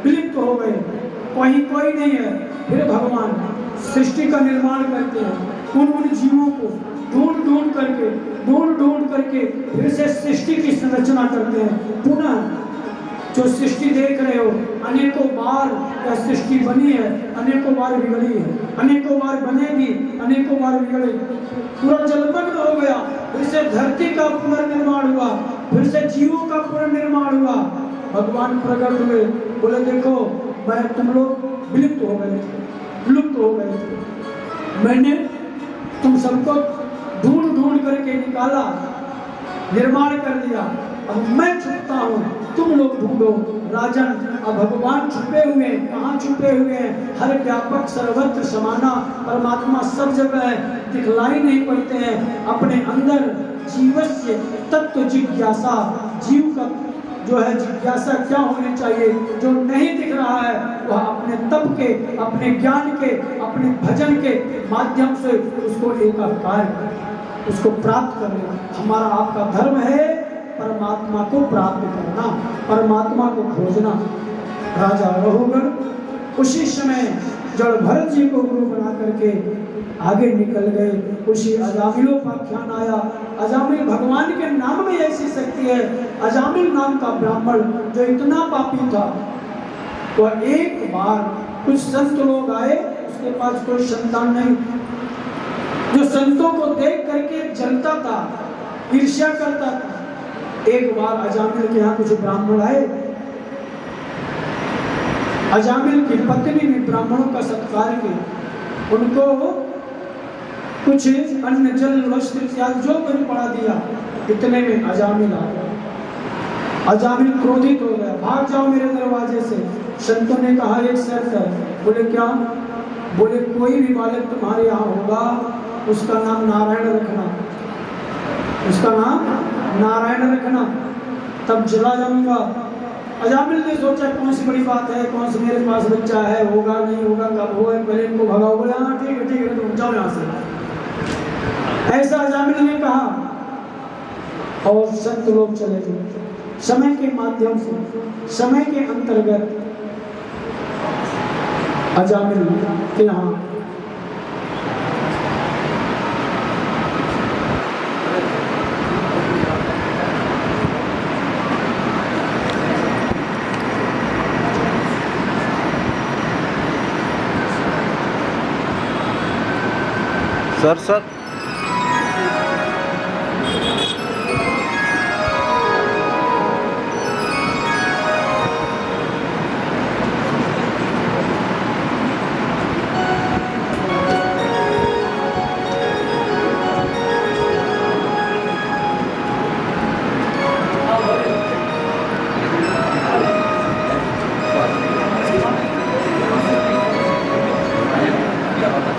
विलुप्त हो गए, कहीं कोई नहीं है। फिर भगवान सृष्टि का निर्माण करते हैं, उन जीवों को ढूंढ ढूंढ करके फिर से सृष्टि की संरचना करते हैं। पुनः जो सृष्टि देख रहे हो, अनेकों बार यह सृष्टि बनी है, अनेकों बार बिगड़ी है, अनेकों बार बनेगी, अनेकों बार बिगड़ेगी। पूरा जलमग्न हो गया, फिर से धरती का पुनर्निर्माण हुआ, फिर से जीवों का पुनर्निर्माण हुआ। भगवान प्रकट हुए, बोले देखो मैं तुम लोग विलुप्त हो गए थे, लुप्त हो गए थे, मैंने तुम सबको ढूंढ करके निकाला, निर्माण कर दिया, अब मैं छुपता हूँ तुम लोग ढूंढो। राजन अब भगवान छुपे हुए, कहाँ छुपे हुए हैं? हर व्यापक सर्वत्र समाना, परमात्मा सब जगह है, दिखलाई नहीं पड़ते हैं। अपने अंदर जीवस्य तत्व जिज्ञासा, जीव का जो है जिज्ञासा क्या होनी चाहिए, जो नहीं दिख रहा है वह अपने तप के, अपने ज्ञान के, अपने भजन के माध्यम से उसको एकाकार करे, उसको प्राप्त करना। हमारा आपका धर्म है परमात्मा को प्राप्त करना, परमात्मा को खोजना। राजा रघुगण उसी समय जड़ भरत जी को गुरु बना करके आगे निकल गए। उसी अजामिलोपाख्यान आया। अजामिल भगवान के नाम में ऐसी शक्ति है। अजामिल नाम का ब्राह्मण जो इतना पापी था, वह एक बार कुछ संत लोग आए, उसके पास कोई संतान नहीं, जो संतों को देख करके जलता था, ईर्ष्या करता था। एक बार अजामिल के यहाँ कुछ ब्राह्मण आए, अजामिल की पत्नी ने ब्राह्मणों का सत्कार किया, उनको कुछ अन्न जल वस्त्र इत्यादि जो कुछ पड़ा दिया। इतने में अजामिल आ गया। अजामिल क्रोधित हो गया, भाग जाओ मेरे दरवाजे से। संतों ने कहा एक शर्त है। बोले क्या? बोले कोई भी बालक तुम्हारे यहाँ होगा उसका नाम नारायण रखना, उसका नाम नारायण रखना, तब चला जाऊंगा। अजामिल ने सोचा कौन सी बड़ी बात है, कौन सी मेरे पास बच्चा है, होगा नहीं होगा, कब होगा, पहले इनको भगाओ। बोले हाँ ठीक है तुम जाओ यहाँ से। ऐसा अजामिल ने कहा और संत लोग चले गए। समय के माध्यम से, समय के अंतर्गत अजामिल के यहाँ सर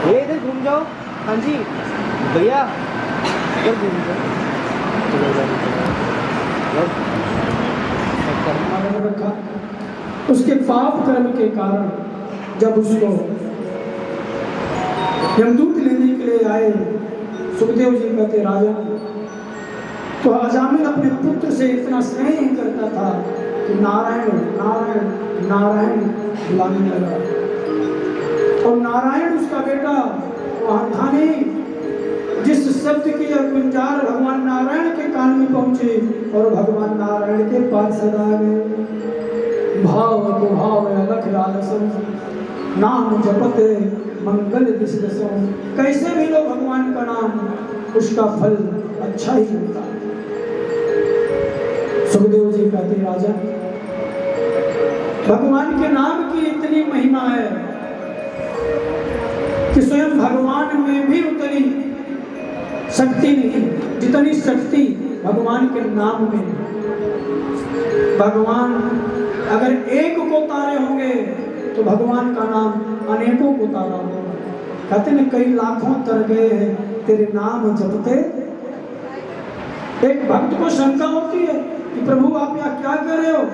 इधर घूम जाओ। हाँ जी भैया इधर घूम जाओ। रखा। उसके पाप कर्म के कारण जब उसको यमदूत लेने के लिए आए, सुखदेव जी कहते राजा, तो अजामिल अपने पुत्र से इतना स्नेह करता था कि नारायण नारायण नारायण बुलाने लगा। और नारायण उसका बेटा वहां था नहीं। जिस शब्द की गुंजार भगवान नारायण के कान में पहुंचे और भगवान नारायण के पास सदा गए। भाव को भाव अलख आलसम, नाम जपते मंगल दिश दसम। कैसे भी लो भगवान का नाम, उसका फल अच्छा ही मिलता है। सुखदेव जी कहते राजा, भगवान के नाम की इतनी महिमा है कि स्वयं भगवान में भी उतनी शक्ति नहीं जितनी शक्ति भगवान के नाम में। भगवान अगर एक को तारे होंगे तो भगवान का नाम अनेकों को तारा होगा। कहते हैं कई लाखों तर गए हैं तेरे नाम जपते। एक भक्त को शंका होती है कि प्रभु आप यहाँ क्या कर रहे हो?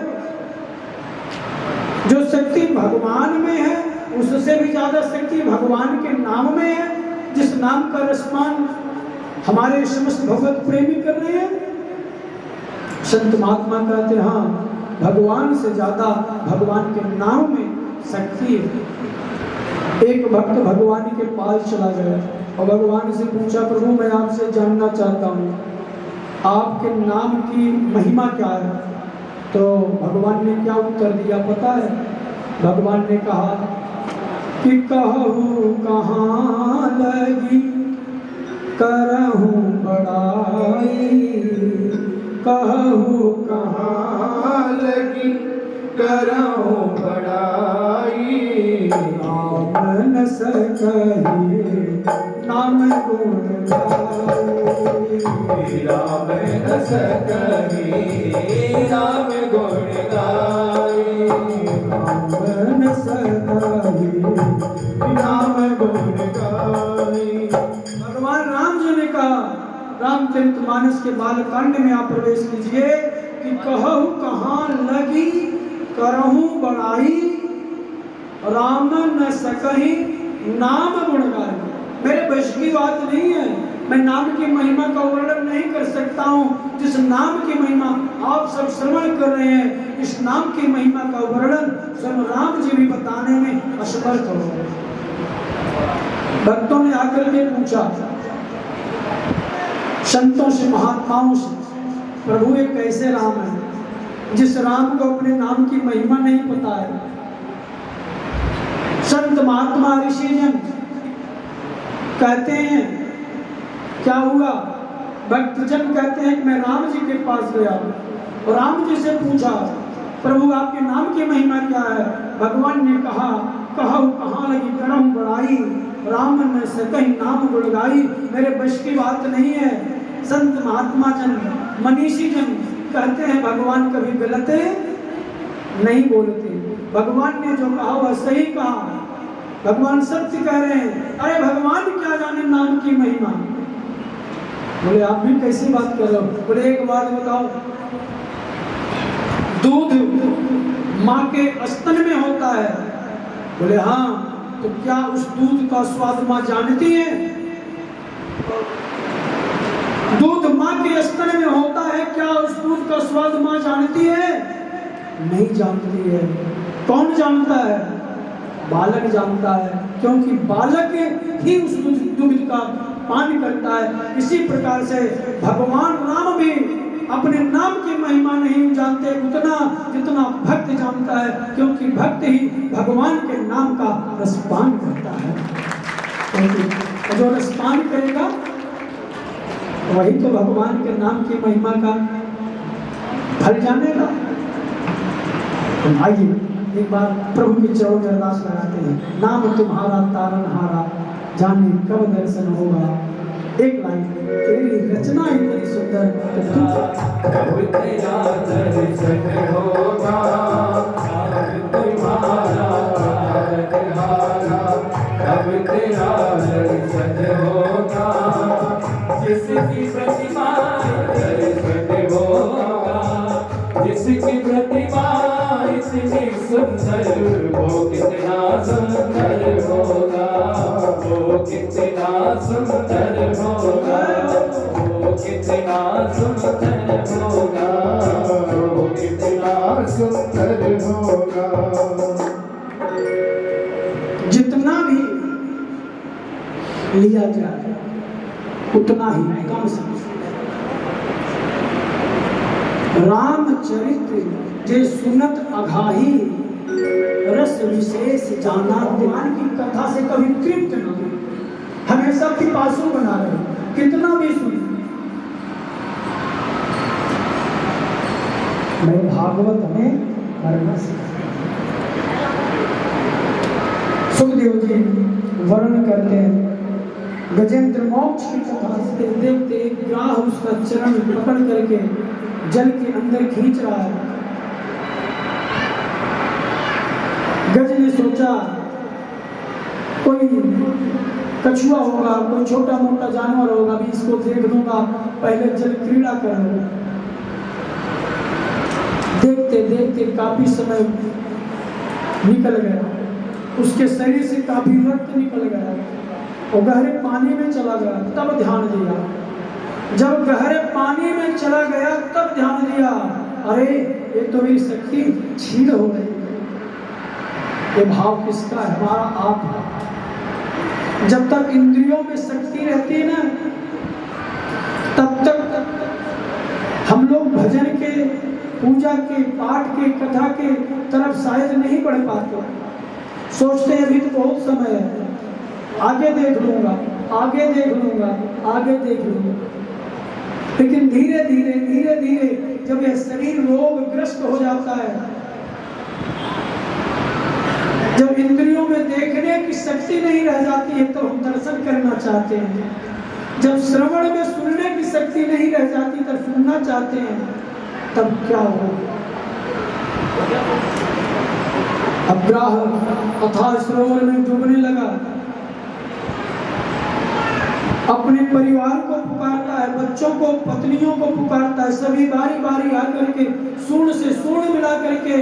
जो शक्ति भगवान में है उससे भी ज्यादा शक्ति भगवान के नाम में है, जिस नाम का रसपान हमारे समस्त भगवत प्रेमी कर रहे हैं। संत महात्मा कहते हैं हाँ, भगवान से ज्यादा भगवान के नाम में शक्ति है। एक भक्त भगवान के पास चला गया और भगवान से पूछा, प्रभु मैं आपसे जानना चाहता हूँ आपके नाम की महिमा क्या है? तो भगवान ने क्या उत्तर दिया पता है? भगवान ने कहा कि कहूँ कहाँ लगी करहूँ बड़ाई, कहूँ कहाँ लगी करहूँ बड़ाई। नाम न सकही नाम गुण गाई। राम न सकही राम गुण गाई। नाम न सकही नाम गुण गाई। भगवान राम जी ने कहा, रामचरितमानस के बालकांड में आप प्रवेश कीजिए कि कहूँ कहाँ लगी करहूँ बड़ाई, राम न सकही नाम गुण गाई। मेरे बश की बात नहीं है, मैं नाम की महिमा का वर्णन नहीं कर सकता हूँ। जिस नाम की महिमा आप सब श्रवण कर रहे हैं, इस नाम की महिमा का वर्णन स्वयं राम जी भी बताने में असमर्थ हो गए। भक्तों ने आकर के पूछा संतों से, महात्माओं से, प्रभु ये कैसे राम है जिस राम को अपने नाम की महिमा नहीं पता है? संत महात्मा ऋषिजन कहते हैं क्या हुआ? भक्तजन कहते हैं कि मैं राम जी के पास गया और राम जी से पूछा, प्रभु आपके नाम की महिमा क्या है? भगवान ने कहा, कहूँ कहाँ लगी करहूँ बड़ाई, राम ने सकही नाम गुण गाई। मेरे बश की बात नहीं है। संत महात्मा जन, मनीषी जन कहते हैं भगवान कभी गलत नहीं बोलते। भगवान ने जो कहा वह सही कहा, भगवान सत्य कह रहे हैं। अरे भगवान क्या जाने नाम की महिमा। बोले आप भी कैसी बात कर रहे हो? बोले एक बात बताओ, दूध माँ के स्तन में होता है। बोले हाँ, तो क्या उस दूध का स्वाद माँ जानती है? दूध माँ के स्तन में होता है, क्या उस दूध का स्वाद माँ जानती है? नहीं जानती है। कौन जानता है? बालक जानता है, क्योंकि बालक ही उस दूध का पान करता है। इसी प्रकार से भगवान राम भी अपने नाम की महिमा नहीं जानते उतना जितना भक्त जानता है, क्योंकि भक्त ही भगवान के नाम का रसपान करता है। क्योंकि जो रसपान करेगा वही तो भगवान के नाम की महिमा का फल जानेगा। तो आइए एक बार प्रभु के चरणों में अरदास लगाते हैं। नाम तुम्हारा तारनहारा, जाने कब दर्शन होगा। एक लाइन, तेरी रचना इतनी सुंदर, कब तेरा दर्शन होगा, नाम तुम्हारा तारनहारा, कब तेरा दर्शन होगा। जिसकी प्रतिमा दर्शन होगा, जिसकी प्रतिमा इतनी सुंदर, वो कितना सुंदर होगा, वो कितना सुंदर होगा, वो कितना सुंदर होगा, वो कितना सुंदर होगा। जितना भी लिया जाए उतना ही कम समझ। रामचरित्र जे सुनत अघाही, रस विशेष जाना। भगवान की कथा से कभी तृप्त न हो, हमेशा पिपासु बना रहे, कितना भी सुन। मैं भागवत में वर्णन सुखदेव जी वर्णन करते हैं। गजेंद्र मोक्ष की कथा से देखते एक ग्राह उसका चरण पकड़ करके जल के अंदर खींच रहा है। गज ने सोचा कोई कछुआ होगा, कोई छोटा मोटा जानवर होगा, अभी इसको देख लूंगा, पहले जल क्रीड़ा कर लूंगा। देखते देखते काफी समय निकल गया, उसके शरीर से काफी रक्त निकल गया और गहरे पानी में चला गया। तब ध्यान दिया, जब गहरे पानी में चला गया तब ध्यान दिया, अरे ये तो मेरी शक्ति छीन हो गई। ये भाव किसका है? हमारा आप है। जब तक इंद्रियों में शक्ति रहती है ना, तब तक हम लोग भजन के, पूजा के, पाठ के, कथा के तरफ शायद नहीं बढ़ पाते। सोचते हैं अभी तो बहुत समय है, आगे देख लूंगा, आगे देख लूंगा, आगे देख लूंगा। लेकिन धीरे धीरे धीरे धीरे जब यह शरीर रोगग्रस्त हो जाता है, जब इंद्रियों में देखने की शक्ति नहीं रह जाती है, तो हम दर्शन करना चाहते हैं। जब श्रवण में सुनने की शक्ति नहीं रह जाती, तब सुनना चाहते हैं। तब क्या होगा? अब ग्राह अथाह सरोवर में डूबने लगा, अपने परिवार को पुकारता है, बच्चों को, पत्नियों को पुकारता है। सभी बारी बारी आकर के सूंड से सूंड मिला करके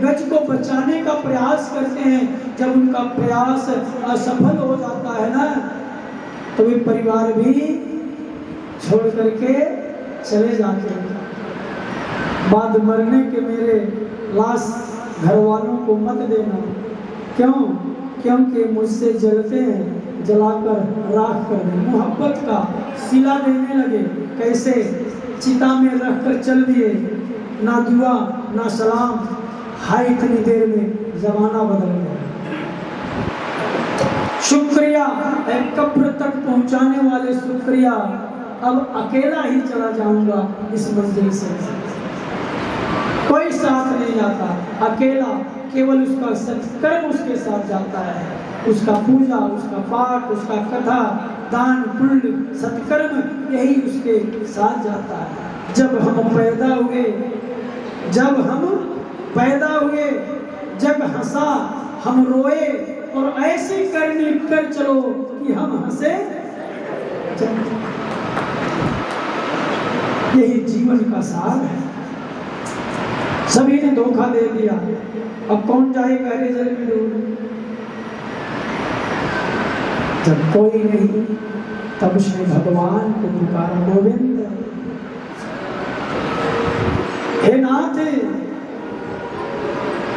गज को बचाने का प्रयास करते हैं। जब उनका प्रयास असफल हो जाता है ना, तो वे परिवार भी छोड़ करके चले जाते हैं। बाद मरने के मेरे लाश घर वालों को मत देना। क्यों? क्योंकि मुझसे जलते हैं, जलाकर राख कर दे। मोहब्बत का सिला देने लगे। कैसे? चिता में रखकर चल दिए, ना दुआ ना सलाम। हाय, इतनी देर में जमाना बदल गया। शुक्रिया, एक कब्र तक पहुंचाने वाले शुक्रिया। अब अकेला ही चला जाऊंगा इस मंजिल से, कोई साथ नहीं जाता, अकेला। केवल उसका सत्कर्म उसके साथ जाता है, उसका पूजा, उसका पाठ, उसका कथा, दान, पुण्य, सत्कर्म, यही उसके साथ जाता है। जब हम पैदा हुए, जब हम पैदा हुए, जब हंसा हम रोए, और ऐसी करनी कर चलो कि हम हंसे। यही जीवन का सार है। सभी ने धोखा दे दिया, अब कौन जाए गहरे जल में डूब। जब कोई नहीं, तब उसने भगवान को पुकारा, गोविंद हे नाथ,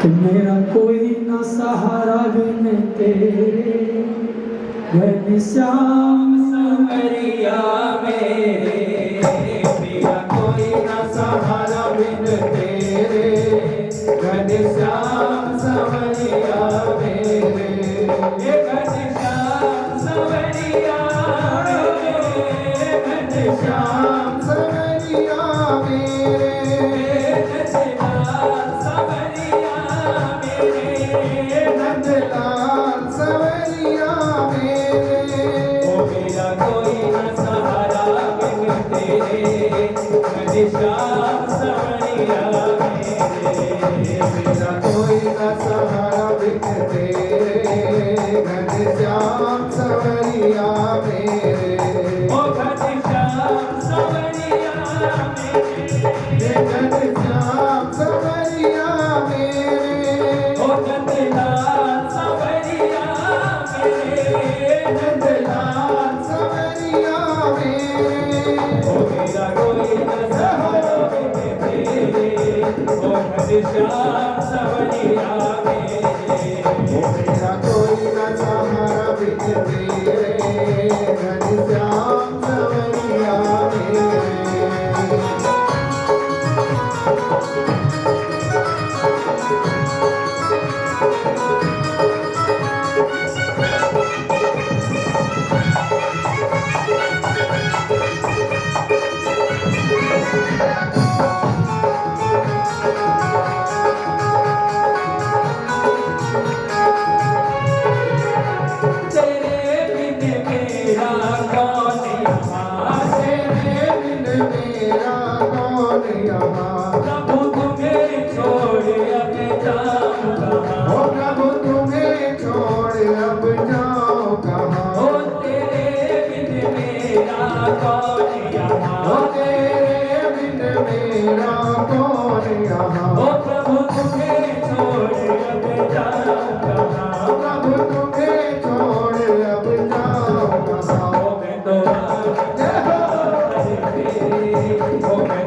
कि मेरा कोई ना सहारा बिन तेरे, घनश्याम संवरिया मेरे, मेरा कोई ना सहारा बिन तेरे, घनश्याम संवरिया मेरे, ये घनश्याम संवरिया मेरे, घनश्याम संवरिया मेरे, नंदलाल संवरिया मेरे। ओ मेरा कोई न सहारा बिन तेरे, घनश्याम संवरिया मेरे, मेरा कोई न सहारा बिन तेरे, घनश्याम संवरिया मेरे। ओ घनश्याम संवरिया मेरे, घनश्याम संवरिया मेरे, ओ नंदलाल संवरिया मेरे, नंदलाल संवरिया मेरे। ओ मेरा कोई न सहारा बिन तेरे, ओ घनश्याम संवरिया मेरे, मेरा कोई न सहारा बिन तेरे, घनश्याम संवरिया मेरे। तेरे बिन मेरा कौन यहाँ, तेरे बिन मेरा कौन यहाँ। प्रभु तुम्हें छोड़ अब जाऊँ कहाँ। ओ प्रभु तुम्हें छोड़ अब जाऊँ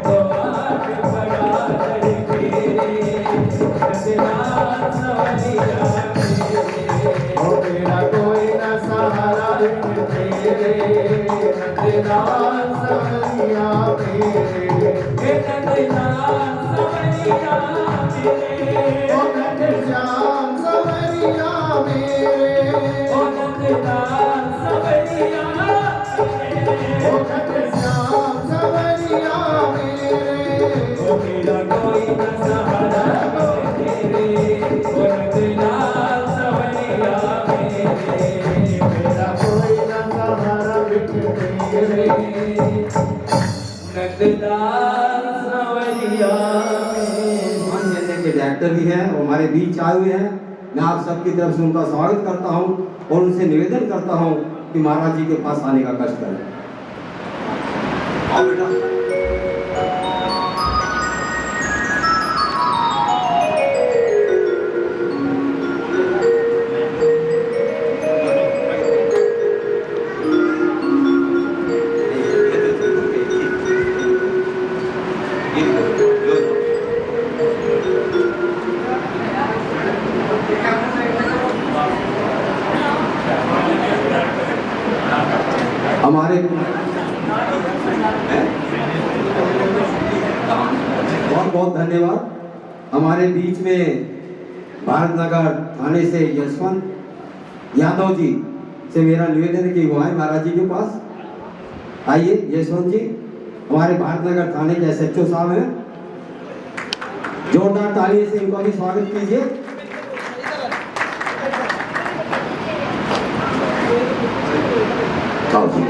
तो आज बड़ा दर तेरे नंदलाल सवरिया मेरे ओ मेरा कोई न सहारा बिन तेरे नंदलाल सवरिया मेरे हे नंदलाल सवरिया मेरे ओ नंदलाल सवरिया मेरे ओ नंदलाल सवरिया मेरे ओ नंदलाल सवरिया मेरे ओ मेरा कोई न सहारा तेरे ओ नंदलाल सवरिया मेरे मेरा कोई न सहारा बिन तेरे नंदलाल सवरिया मान जैसे के डायरेक्टर भी हैं और हमारे बीच आए हुए हैं। मैं आप सबकी तरफ से उनका स्वागत करता हूं और उनसे निवेदन करता हूं कि महाराज जी के पास आने का कष्ट करें। आओ बेटा। हमारे बहुत बहुत धन्यवाद। हमारे बीच में भारत नगर थाने से यशवंत यादव जी से मेरा निवेदन है कि वो आए महाराज जी के पास। आइए यशवंत जी, हमारे भारत नगर थाने के SHO साहब हैं। जोरदार ताली से इनका भी स्वागत कीजिए। आओ जी।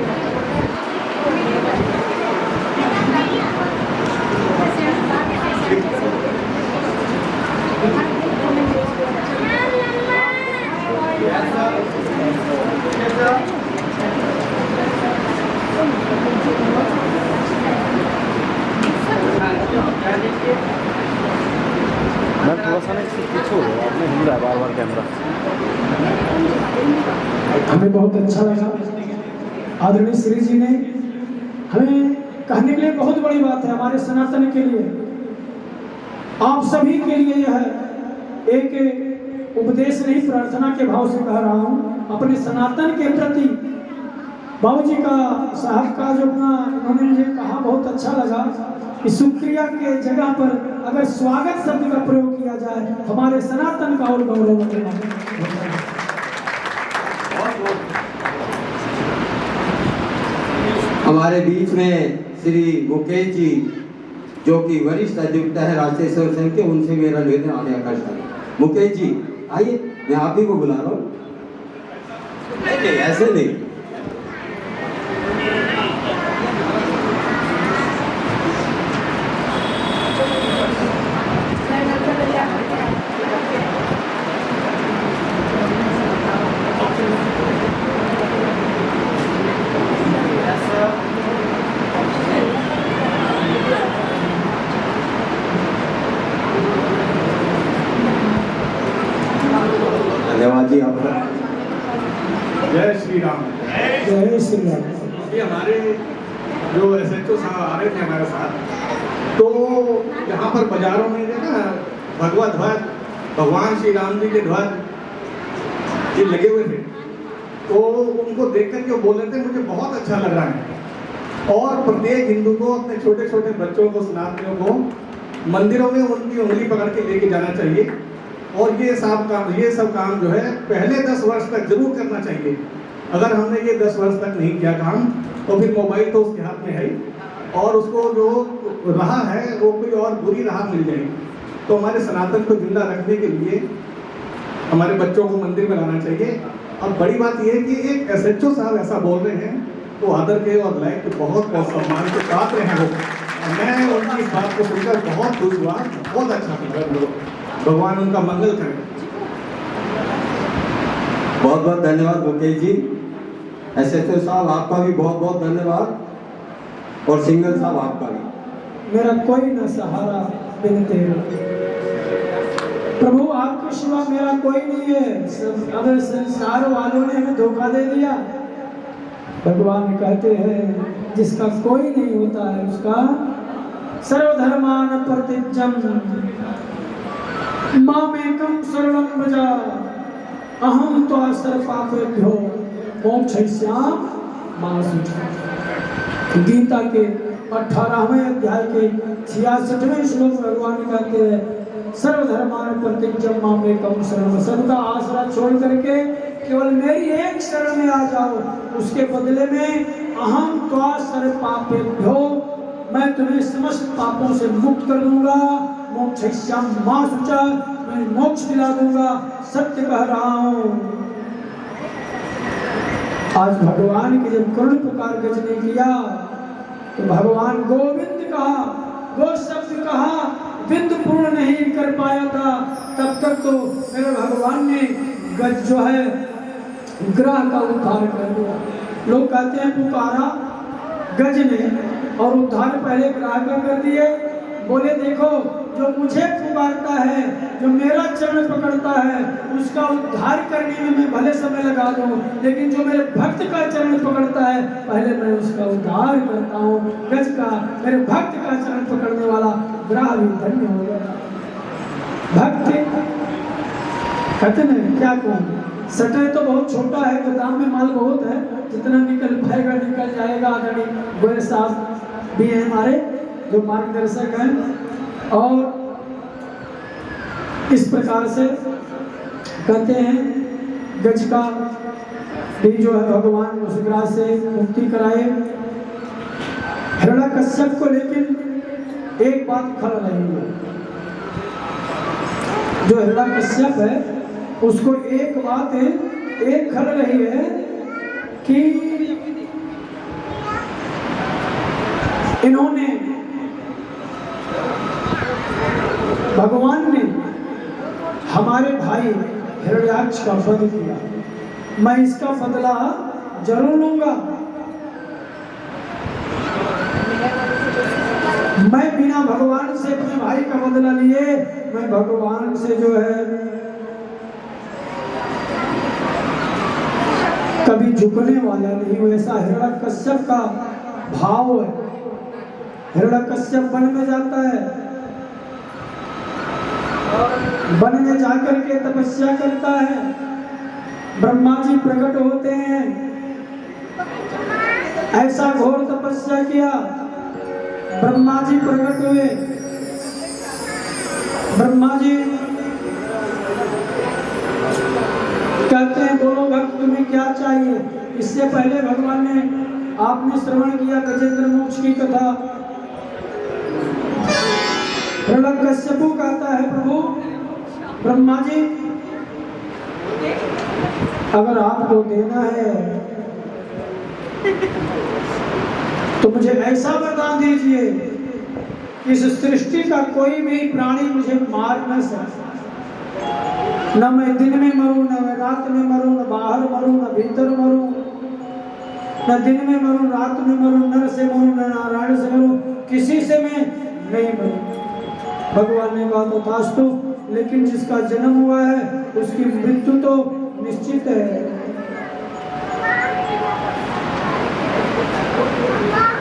मैं थोड़ा सा ना इससे पीछे हो गया, आपने हिल रहा है बार बार कैमरा। हमें बहुत अच्छा लगा। आदरणीय श्री जी ने हमें कहने के लिए बहुत बड़ी बात है हमारे सनातन के लिए, आप सभी के लिए यह एक उपदेश नहीं प्रार्थना के भाव से कह रहा हूँ। अपने सनातन के प्रति बाबूजी का साहब का जो अपना उन्होंने मुझे कहा बहुत अच्छा लगा कि शुक्रिया के जगह पर अगर स्वागत शब्द का प्रयोग किया जाए हमारे सनातन का और गौरव बढ़ेगा। हमारे बीच में श्री मुकेश जी जो कि वरिष्ठ अधिवक्ता है राष्ट्रीय स्वयं संघ के, उनसे मेरा निवेदन आने आकाश है। मुकेश जी आइए, मैं आप ही को बुला रहा हूँ। नहीं ऐसे नहीं। धन्यवाद जी आपका। जय श्री राम। जय श्री राम। ये हमारे जो SHO साहब आ रहे थे हमारे साथ, तो यहाँ पर बाजारों में जो ना भगवा ध्वज, भगवान श्री राम जी के ध्वज ये लगे हुए थे, तो उनको देख कर के बोल रहे थे मुझे बहुत अच्छा लग रहा है। और प्रत्येक हिंदू को अपने छोटे छोटे बच्चों को, सनातनियों को मंदिरों में उनकी उंगली पकड़ के लेके जाना चाहिए। और ये सब काम जो है पहले 10 वर्ष तक जरूर करना चाहिए। अगर हमने ये 10 वर्ष तक नहीं किया काम तो फिर मोबाइल तो उसके हाथ में है ही, और उसको जो राह है वो कोई और बुरी राह मिल जाएगी। तो हमारे सनातन को जिंदा रखने के लिए हमारे बच्चों को मंदिर में लाना चाहिए। अब बड़ी बात यह है कि एक SHO साहब ऐसा बोल रहे हैं तो आदर के और लायक के बहुत बहुत सम्मान के पात्र हैं वो। मैं उनकी इस बात को सुनकर बहुत खुश हुआ, बहुत अच्छा लगा। भगवान उनका मंगल करें। बहुत बहुत धन्यवाद मुकेश जी। SHO साहब आपका भी बहुत बहुत धन्यवाद, और सिंगल साहब आपका भी। मेरा कोई न सहारा बिन तेरे, प्रभु आपके सिवा मेरा कोई नहीं है। अगर संसार वालों ने हमें धोखा दे दिया, भगवान कहते हैं जिसका कोई नहीं होता है उसका सर्वधर्मान परित्यज्य मामेकं शरणं व्रज अहं त्वा सर्वपापेभ्यो मोक्षयिष्यामि मा शुचः। गीता के 18वें अध्याय के 66वें श्लोक में भगवान कहते हैं सर्वधर्मान परित्यज्य मामेकं शरणं, सबका आसरा छोड़ करके केवल मेरी एक शरण में आ जाओ, उसके बदले में अहं त्वा सर्वपापेभ्यो, मैं तुम्हें समस्त पापों से मुक्त कर दूंगा, मोक्षयिष्यामि मा शुचः, मैं मोक्ष दिला दूंगा, सत्य कह रहा हूं। आज भगवान की जब करुण पुकार गजने किया तो भगवान गोविंद कहा, गो शब्द कहा, बिंद पूर्ण नहीं कर पाया था, तब तक तो मेरे भगवान ने गज जो है ग्रह का उद्धार कर दिया। लोग कहते हैं पुकारा गज ने और उद्धार पहले ग्रह का कर दिए। बोले देखो जो मुझे पुकारता है, जो मेरा चरण पकड़ता है, उसका उद्धार करने में मैं भले समय लगा दूं, लेकिन जो मेरे भक्त का चरण पकड़ता है पहले मैं उसका उद्धार करता हूँ। गज का मेरे भक्त का चरण पकड़ने वाला ग्रह भी धन्य हो गया। भक्त कहते न क्या कहूँ, सटर तो बहुत छोटा है, गोदाम में माल बहुत है, जितना निकल पाएगा निकल जाएगा। आदरणीय गोयल साहब भी हैं हमारे जो मार्गदर्शक हैं, और इस प्रकार से कहते हैं गज का भी जो है भगवान उस ग्रह से मुक्ति कराए। हिरण्यकश्यप को लेकिन एक बात खल रही है, जो हिरण्यकश्यप है उसको एक बात है, एक खल रही है कि इन्होंने भगवान ने हमारे भाई हिरण्याक्ष का वध किया, मैं इसका बदला जरूर लूंगा। मैं बिना भगवान से अपने भाई का बदला लिए मैं भगवान से जो है कभी झुकने वाला नहीं हूं। ऐसा हिरण्यकश्यप का भाव है। हिरण्यकश्यप वन में जाता है, वन में जाकर के तपस्या करता है, ब्रह्मा जी प्रकट होते हैं, ऐसा घोर तपस्या किया, ब्रह्मा जी प्रकट हुए, ब्रह्मा जी कहते हैं बोलो भक्त तुम्हें क्या चाहिए। इससे पहले भगवान ने आपने श्रवण किया गजेंद्र मोक्ष की कथा। हिरण्यकश्यप कहता है प्रभु ब्रह्मा जी अगर आपको देना है तो मुझे ऐसा वरदान दीजिए कि इस सृष्टि का कोई भी प्राणी मुझे मार न सके, न मैं दिन में मरूं, न मैं रात में मरूं, न बाहर मरूं, न भीतर मरूं, न दिन में मरूं, रात में मरूं, नर से मरूं, न नारायण से मरूं, किसी से मैं नहीं मरूं। भगवान ने कहा तथास्तु, लेकिन जिसका जन्म हुआ है उसकी मृत्यु तो निश्चित है।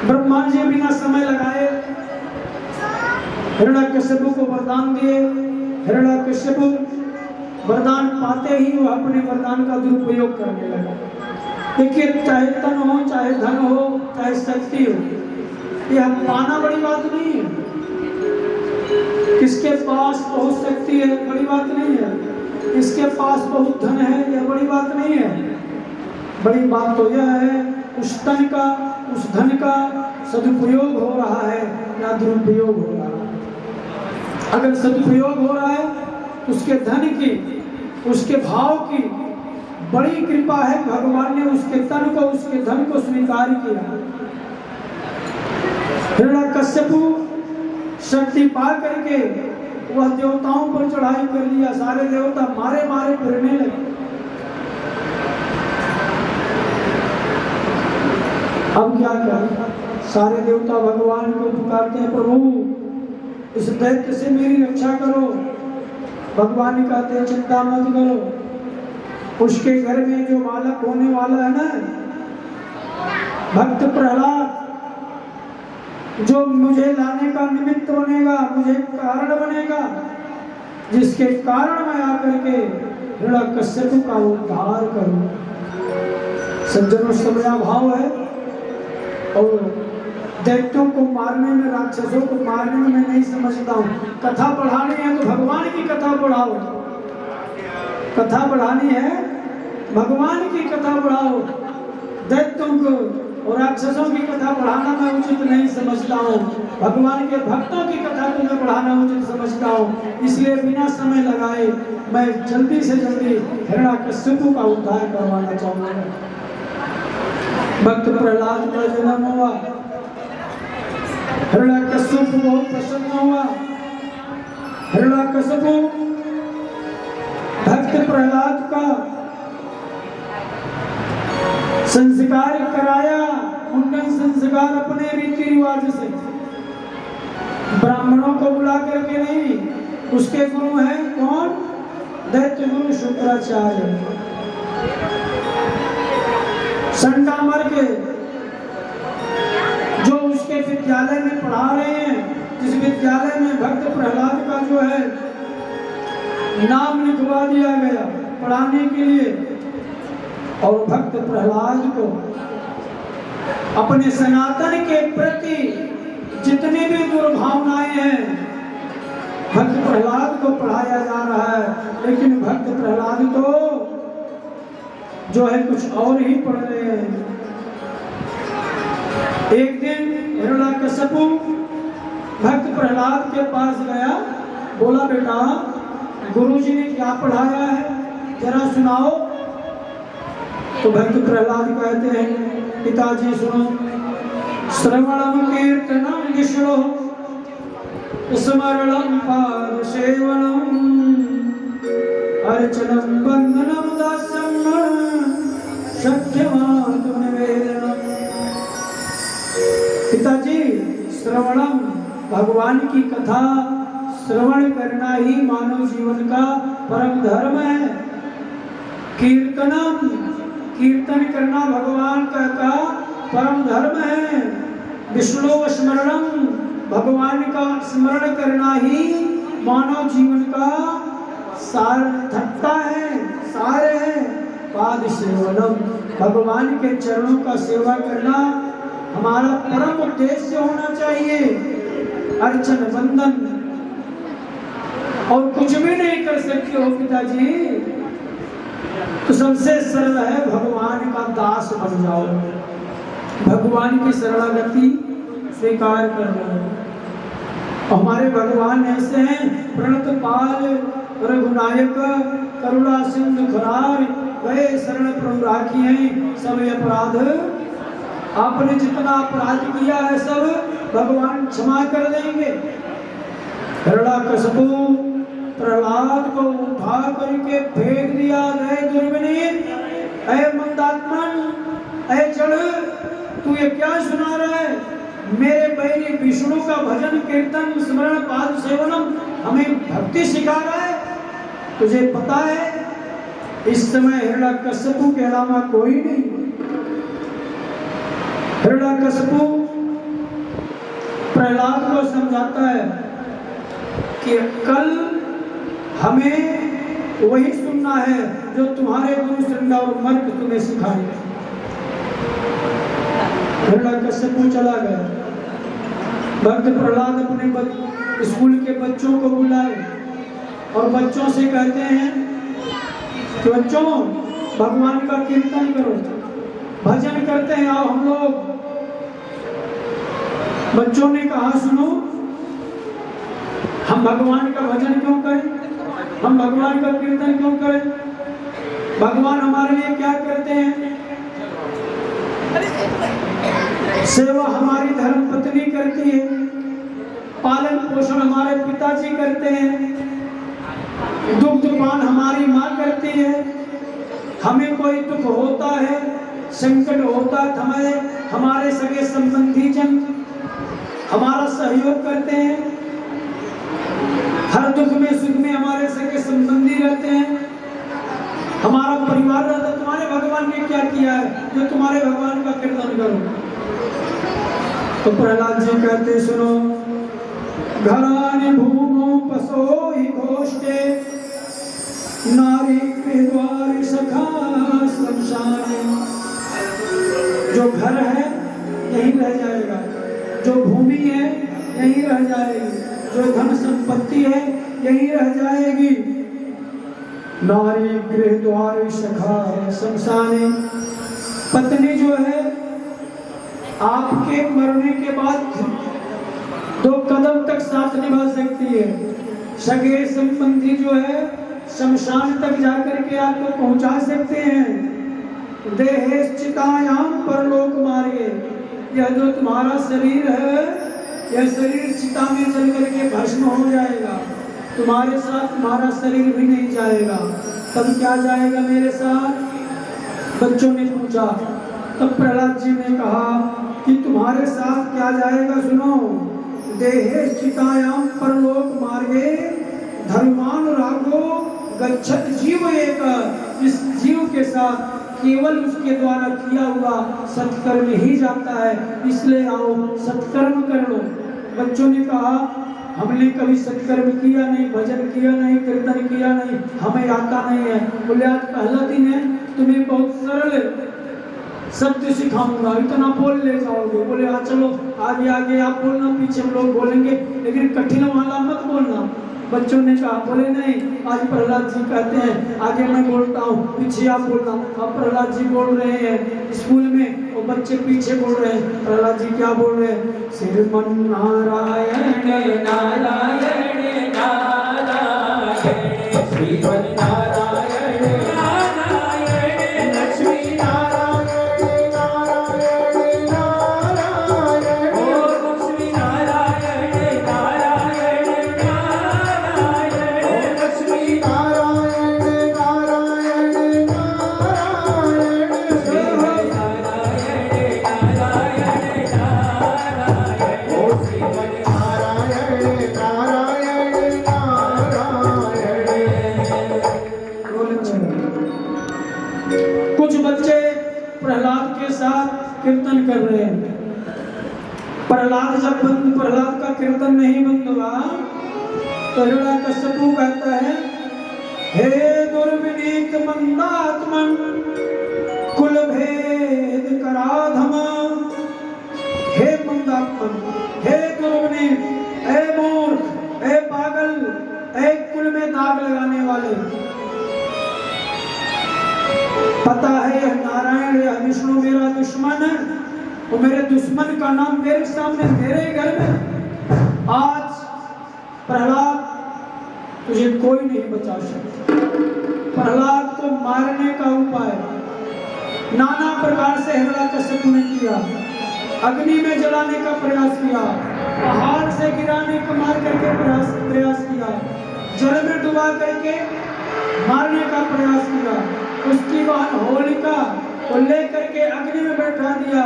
ब्रह्मा जी बिना समय लगाए हिरण्यकश्यप को वरदान दिए। हिरण्यकश्यप वरदान पाते ही वह अपने वरदान का दुरुपयोग करने लगा। देखिए चाहे तन हो, चाहे धन हो, चाहे शक्ति हो, यह पाना बड़ी बात नहीं है। किसके पास बहुत शक्ति है बड़ी बात नहीं है, किसके पास बहुत धन है यह बड़ी बात नहीं है। बड़ी बात तो यह है उस तन का, उस धन का सदुपयोग हो रहा है या दुरुपयोग हो रहा है। अगर सदुपयोग हो रहा है उसके धन की, उसके भाव की बड़ी कृपा है, भगवान ने उसके तन को, उसके धन को स्वीकार किया। हिरण्यकश्यप शक्ति पा करके वह देवताओं पर चढ़ाई कर लिया, सारे देवता मारे मारे फिरने लगे। अब क्या किया, सारे देवता भगवान को पुकारते हैं प्रभु इस दैत्य से मेरी रक्षा करो। भगवान कहते हैं चिंता मत करो, उसके घर में जो बालक होने वाला है ना, भक्त प्रहलाद जो मुझे लाने का निमित्त बनेगा, मुझे कारण बनेगा, जिसके कारण मैं आकर के हिरण्यकश्यप का उद्धार करूं। सज्जनों, समया भाव है और दैत्यों को मारने में, राक्षसों को मारने में मैं नहीं समझता हूँ। कथा पढ़ानी है तो भगवान की कथा पढ़ाओ, कथा पढ़ानी है भगवान की कथा पढ़ाओ। दैत्यों को और राक्षसों की कथा पढ़ाना मैं उचित नहीं समझता हूँ। भगवान के भक्तों की कथा को मैं पढ़ाना उचित समझता हूँ। इसलिए बिना समय लगाए मैं जल्दी से जल्दी हिरण्यकश्यप का उद्धार करवाना चाहूँगा। भक्त प्रहलाद का जन्म हुआ, हिरण्यकश्यप बहुत प्रसन्न हुआ। हिरण्यकश्यप भक्त प्रहलाद का संस्कार कराया, मुंडन संस्कार अपने रीति रिवाज से, ब्राह्मणों को बुला करके नहीं। उसके गुरु हैं कौन? दैत्य गुरु शुक्राचार्य। संडामर के जो उसके विद्यालय में पढ़ा रहे हैं, जिस विद्यालय में भक्त प्रहलाद का जो है नाम लिखवा दिया गया पढ़ाने के लिए, और भक्त प्रहलाद को अपने सनातन के प्रति जितनी भी दुर्भावनाएं हैं, भक्त प्रहलाद को पढ़ाया जा रहा है। लेकिन भक्त प्रहलाद तो जो है कुछ और ही पढ़ रहे हैं। एक दिन हिरण्यकश्यप भक्त प्रहलाद के पास गया, बोला बेटा गुरुजी ने क्या पढ़ाया है जरा सुनाओ। तो भक्त प्रहलाद कहते हैं पिताजी सुनो, श्रवणम कीर्तनम विष्णु स्मरणम पाद सेवनम अर्चनम वंदनम दास्यम सत्यमातु निवेदनम। पिताजी, श्रवणम भगवान की कथा श्रवण करना ही मानव जीवन का परम धर्म है। कीर्तनम, कीर्तन करना भगवान का परम धर्म है। विष्णु स्मरणम, भगवान का स्मरण करना ही मानव जीवन का सार्थकता है, सार है। पाद सेवनम, भगवान के चरणों का सेवा करना हमारा परम उद्देश्य होना चाहिए। अर्चन वंदन, और कुछ भी नहीं कर सकते हो पिताजी, तो सबसे सरल है भगवान का दास बन जाओ, भगवान की शरणागति स्वीकार कर लो। हमारे भगवान ऐसे हैं, प्रणत पाल रघुनायक करुणा सिंधु खरार, गए शरण प्रभु राखी हैं सब अपराध। आपने जितना अपराध किया है सब भगवान क्षमा कर देंगे। हिरण्यकश्यप प्रहलाद को उठा करके फेंक दिया, गए दुर्विनीत, ऐ मंदात्मन, ऐ जड़, तू ये क्या सुना रहा है? मेरे बैरी विष्णु का भजन कीर्तन स्मरण पाद सेवनम हमें भक्ति सिखा रहा है। तुझे पता है इस समय हिरण्यकश्यप के अलावा कोई नहीं। हिरण्यकश्यप प्रहलाद को समझाता है कि कल हमें वही सुनना है जो तुम्हारे गुरु श्रृंगा और मर्क तुम्हें सिखाए। हिरण्यकश्यप चला गया। भक्त प्रहलाद अपने स्कूल के बच्चों को बुलाए और बच्चों से कहते हैं कि बच्चों भगवान का कीर्तन करो, भजन करते हैं, आओ हम लोग। बच्चों ने कहा सुनो, हम भगवान का भजन क्यों करें, हम भगवान का कीर्तन क्यों करें? भगवान हमारे लिए क्या करते हैं? सेवा हमारी धर्म पत्नी करती है, पालन पोषण हमारे पिताजी करते हैं, दुग्धपान हमारी माँ करती है। हमें कोई दुख होता है, संकट होता है, हमारे सगे संबंधी जन हमारा सहयोग करते हैं। हर दुख में सुख में हमारे सगे संबंधी रहते हैं, हमारा परिवार रहता है। तुम्हारे भगवान ने क्या किया है जो तुम्हारे भगवान का कीर्तन करो? तो प्रहलाद जी कहते सुनो, घरानि भूमौ पशो हि घोष्टे नारी गृहद्वार सखा शमशाने। जो घर है यहीं रह जाएगा, जो भूमि है यहीं रह जाएगी, जो धन संपत्ति है यहीं रह जाएगी। नारी गृहद्वार सखा शमशाने। पत्नी जो है आपके मरने के बाद 2 कदम तक साथ निभा सकती है। सगे संबंधी जो है शमशान तक जाकर के आपको पहुंचा सकते हैं। देहेश्चितायाम परलोक मार्गे। यह जो तुम्हारा शरीर है यह शरीर चिता में जल करके भस्म हो जाएगा, तुम्हारे साथ तुम्हारा शरीर भी नहीं जाएगा। तब क्या जाएगा मेरे साथ? बच्चों ने पूछा। तब प्रहलाद जी ने कहा कि तुम्हारे साथ क्या जाएगा सुनो। देहेश्चितायाम परलोक मार्गे धर्मानुरागो गच्छत जीव एक। इस जीव के साथ केवल उसके द्वारा किया हुआ सत्कर्म ही जाता है, इसलिए आओ सत्कर्म कर लो। बच्चों ने कहा हमने कभी सत्कर्म किया नहीं, भजन किया नहीं, कीर्तन किया नहीं, हमें आता नहीं है। बोले आज पहला दिन है, तुम्हें बहुत सरल शब्द सिखाऊंगा, इतना बोल ले जाओगे। बोले हाँ चलो आगे आगे आप बोलना, पीछे हम लोग बोलेंगे, लेकिन कठिन वाला मत बोलना। बच्चों ने कहा बोले नहीं, आज प्रहलाद जी कहते हैं आगे मैं बोलता हूँ, पीछे आप बोलना। अब प्रहलाद जी बोल रहे हैं स्कूल में और बच्चे पीछे बोल रहे हैं। प्रहलाद जी क्या बोल रहे हैं? श्रीमन नारायण नारायण नारायण श्रीमन नारायण नारायण लक्ष्मी नारायण नारायण नारायण ओ लक्ष्मी नारायण नारायण नारायण ओ लक्ष्मी नारायण नारायण नारायण श्रीमन नारायण नारायण नारायण ओ श्रीमन नारायण नारायण नारायण। कुछ बच्चे प्रहलाद के साथ कीर्तन कर रहे हैं। प्रहलाद का कीर्तन नहीं बंद हुआ तो हिरण्यकश्यपु कहता है हे दुर्विनीत मंदात्मन कुल भेद कराधम। हे मंदात्मन, हे दुर्विनीत, हे मूर्ख, हे पागल, हे कुल में दाग लगाने वाले। पता है यह नारायण या विष्णु मेरा दुश्मन है और मेरे दुश्मन का नाम मेरे सामने मेरे घर में। आज प्रहलाद तुझे कोई नहीं बचा सकता। प्रहलाद को मारने का उपाय नाना प्रकार से हिरण्यकश्यपु ने किया। अग्नि में जलाने का प्रयास किया, पहाड़ से गिराने का मार करके प्रयास किया, जल में डुबा करके मारने का प्रयास किया। उसकी बहन होलिका को लेकर के अग्नि में बैठा दिया,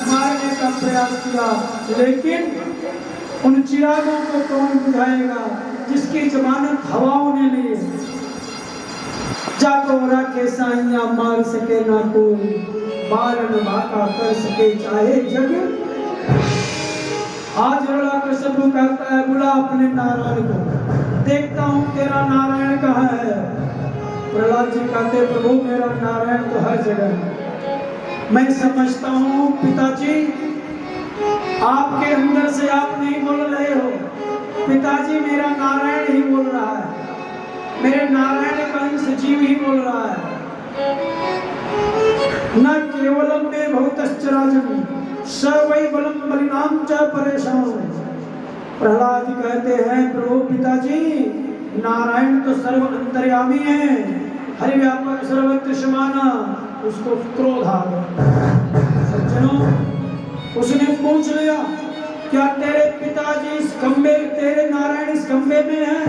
मारने का प्रयास किया। लेकिन उन चिरागों को कौन बुझाएगा जिसकी जमानत हवाओं ने ली। जाको राखे साइया मार सके ना कोई, बारन भाका कर सके चाहे जग। आज हिरण्यकश्यपु कहता है बुला अपने नारायण को, देखता हूँ तेरा नारायण कहाँ है। प्रहलाद जी कहते प्रभु मेरा नारायण तो हर जगह है। मैं समझता हूँ पिताजी आपके अंदर से आप नहीं बोल रहे हो, पिताजी मेरा नारायण ही बोल रहा है, मेरे नारायण का अंश जीव ही बोल रहा है। न केवलम में बहुतश्चराजन स वै बलम बलिनाम च परेशान। प्रहलाद जी कहते हैं प्रभु पिताजी नारायण तो सर्व अंतर्यामी है, हरि व्यापक सर्वत्र समाना। उसको क्रोध आ गया। सज्जनों उसने पूछ लिया क्या तेरे पिताजी इस खंबे, तेरे नारायण इस खंबे में है?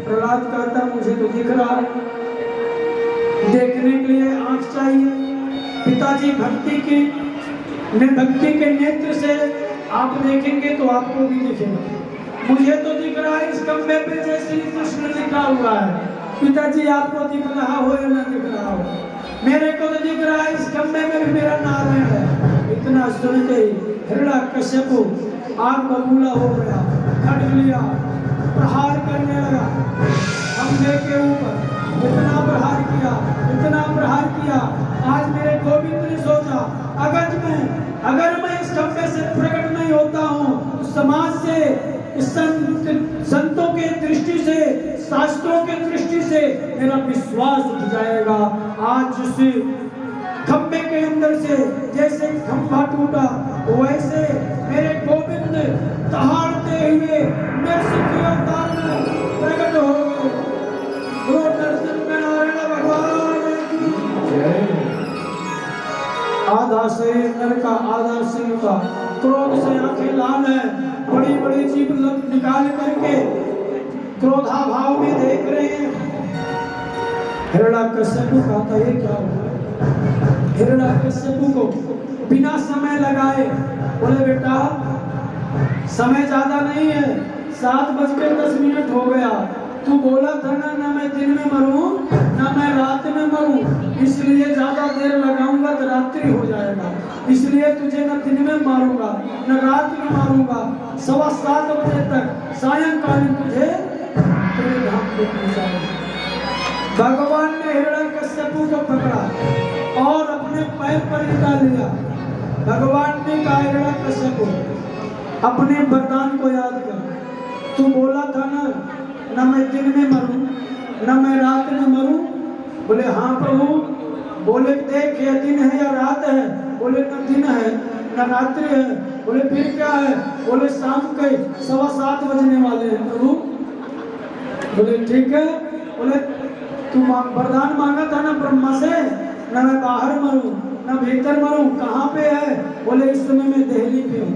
प्रहलाद कहता मुझे तो दिख रहा है, देखने के लिए आंख चाहिए। पिताजी भक्ति के नेत्र से आप देखेंगे तो आपको भी दिखेगा। मुझे तो दिख रहा है इस खंबे पे जैसे कृष्ण लिखा हुआ है। पिताजी आपको दिख रहा हो या ना दिख रहा हो, मेरे को तो दिख रहा है इस खंबे में भी मेरा नारायण है। इतना सुनते ही हिरण्यकश्यपु आग बबूला हो गया, खड़ग लिया, प्रहार करने लगा खंबे के ऊपर। इतना प्रहार किया, इतना प्रहार किया। आज मेरे गोविंद ने सोचा अगर मैं इस खंबे से प्रकट नहीं होता हूँ, समाज से, संतों के दृष्टि से, शास्त्रों के दृष्टि से मेरा विश्वास उठ जाएगा। आज उस खंबे के अंदर से जैसे खंबा टूटा, वैसे मेरे गोविंद दहाड़ते हुए नरसिंह के अवतार में प्रकट हो गए। गुरु नरसिंह भगवान की जय। आधा शरीर नर का, आधा सिंह का, क्रोध से आंखें लाल है, बड़ी बड़ी जीभ निकाल करके क्रोधाभाव में देख रहे हैं। हिरण्यकश्यप कहता ये क्या हुआ? हिरण्यकश्यप को बिना समय लगाए बोले बेटा समय ज्यादा नहीं है, 7:10 हो गया। तू बोला था ना मैं दिन में मरूं ना मैं रात में मरूं, इसलिए ज्यादा देर लगाऊंगा तो रात्रि हो जाएगा, इसलिए तुझे न दिन में मारूंगा न रात में मारूंगा। 7:15 बजे तक सायंकालीन तुझे तेरे धाम को पहुंचाऊंगा। भगवान ने हिरण्यकश्यप को पकड़ा और अपने पैर पर निकाल लिया। भगवान ने कहा हिरण्यकश्यप अपने वरदान को याद कर। तू बोला था ना मैं दिन में मरूं न मैं रात में मरूं। बोले हाँ प्रभु। बोले देख ये दिन है या रात है? बोले न दिन है न रात्रि है। बोले फिर क्या है? बोले शाम के 7:15 बजने वाले हैं प्रभु। बोले ठीक है। बोले तू वरदान मांगा था ना ब्रह्मा से, न मैं बाहर मरूं न भीतर मरूं, कहाँ पे है? बोले इस समय मैं दिल्ली पे हूँ,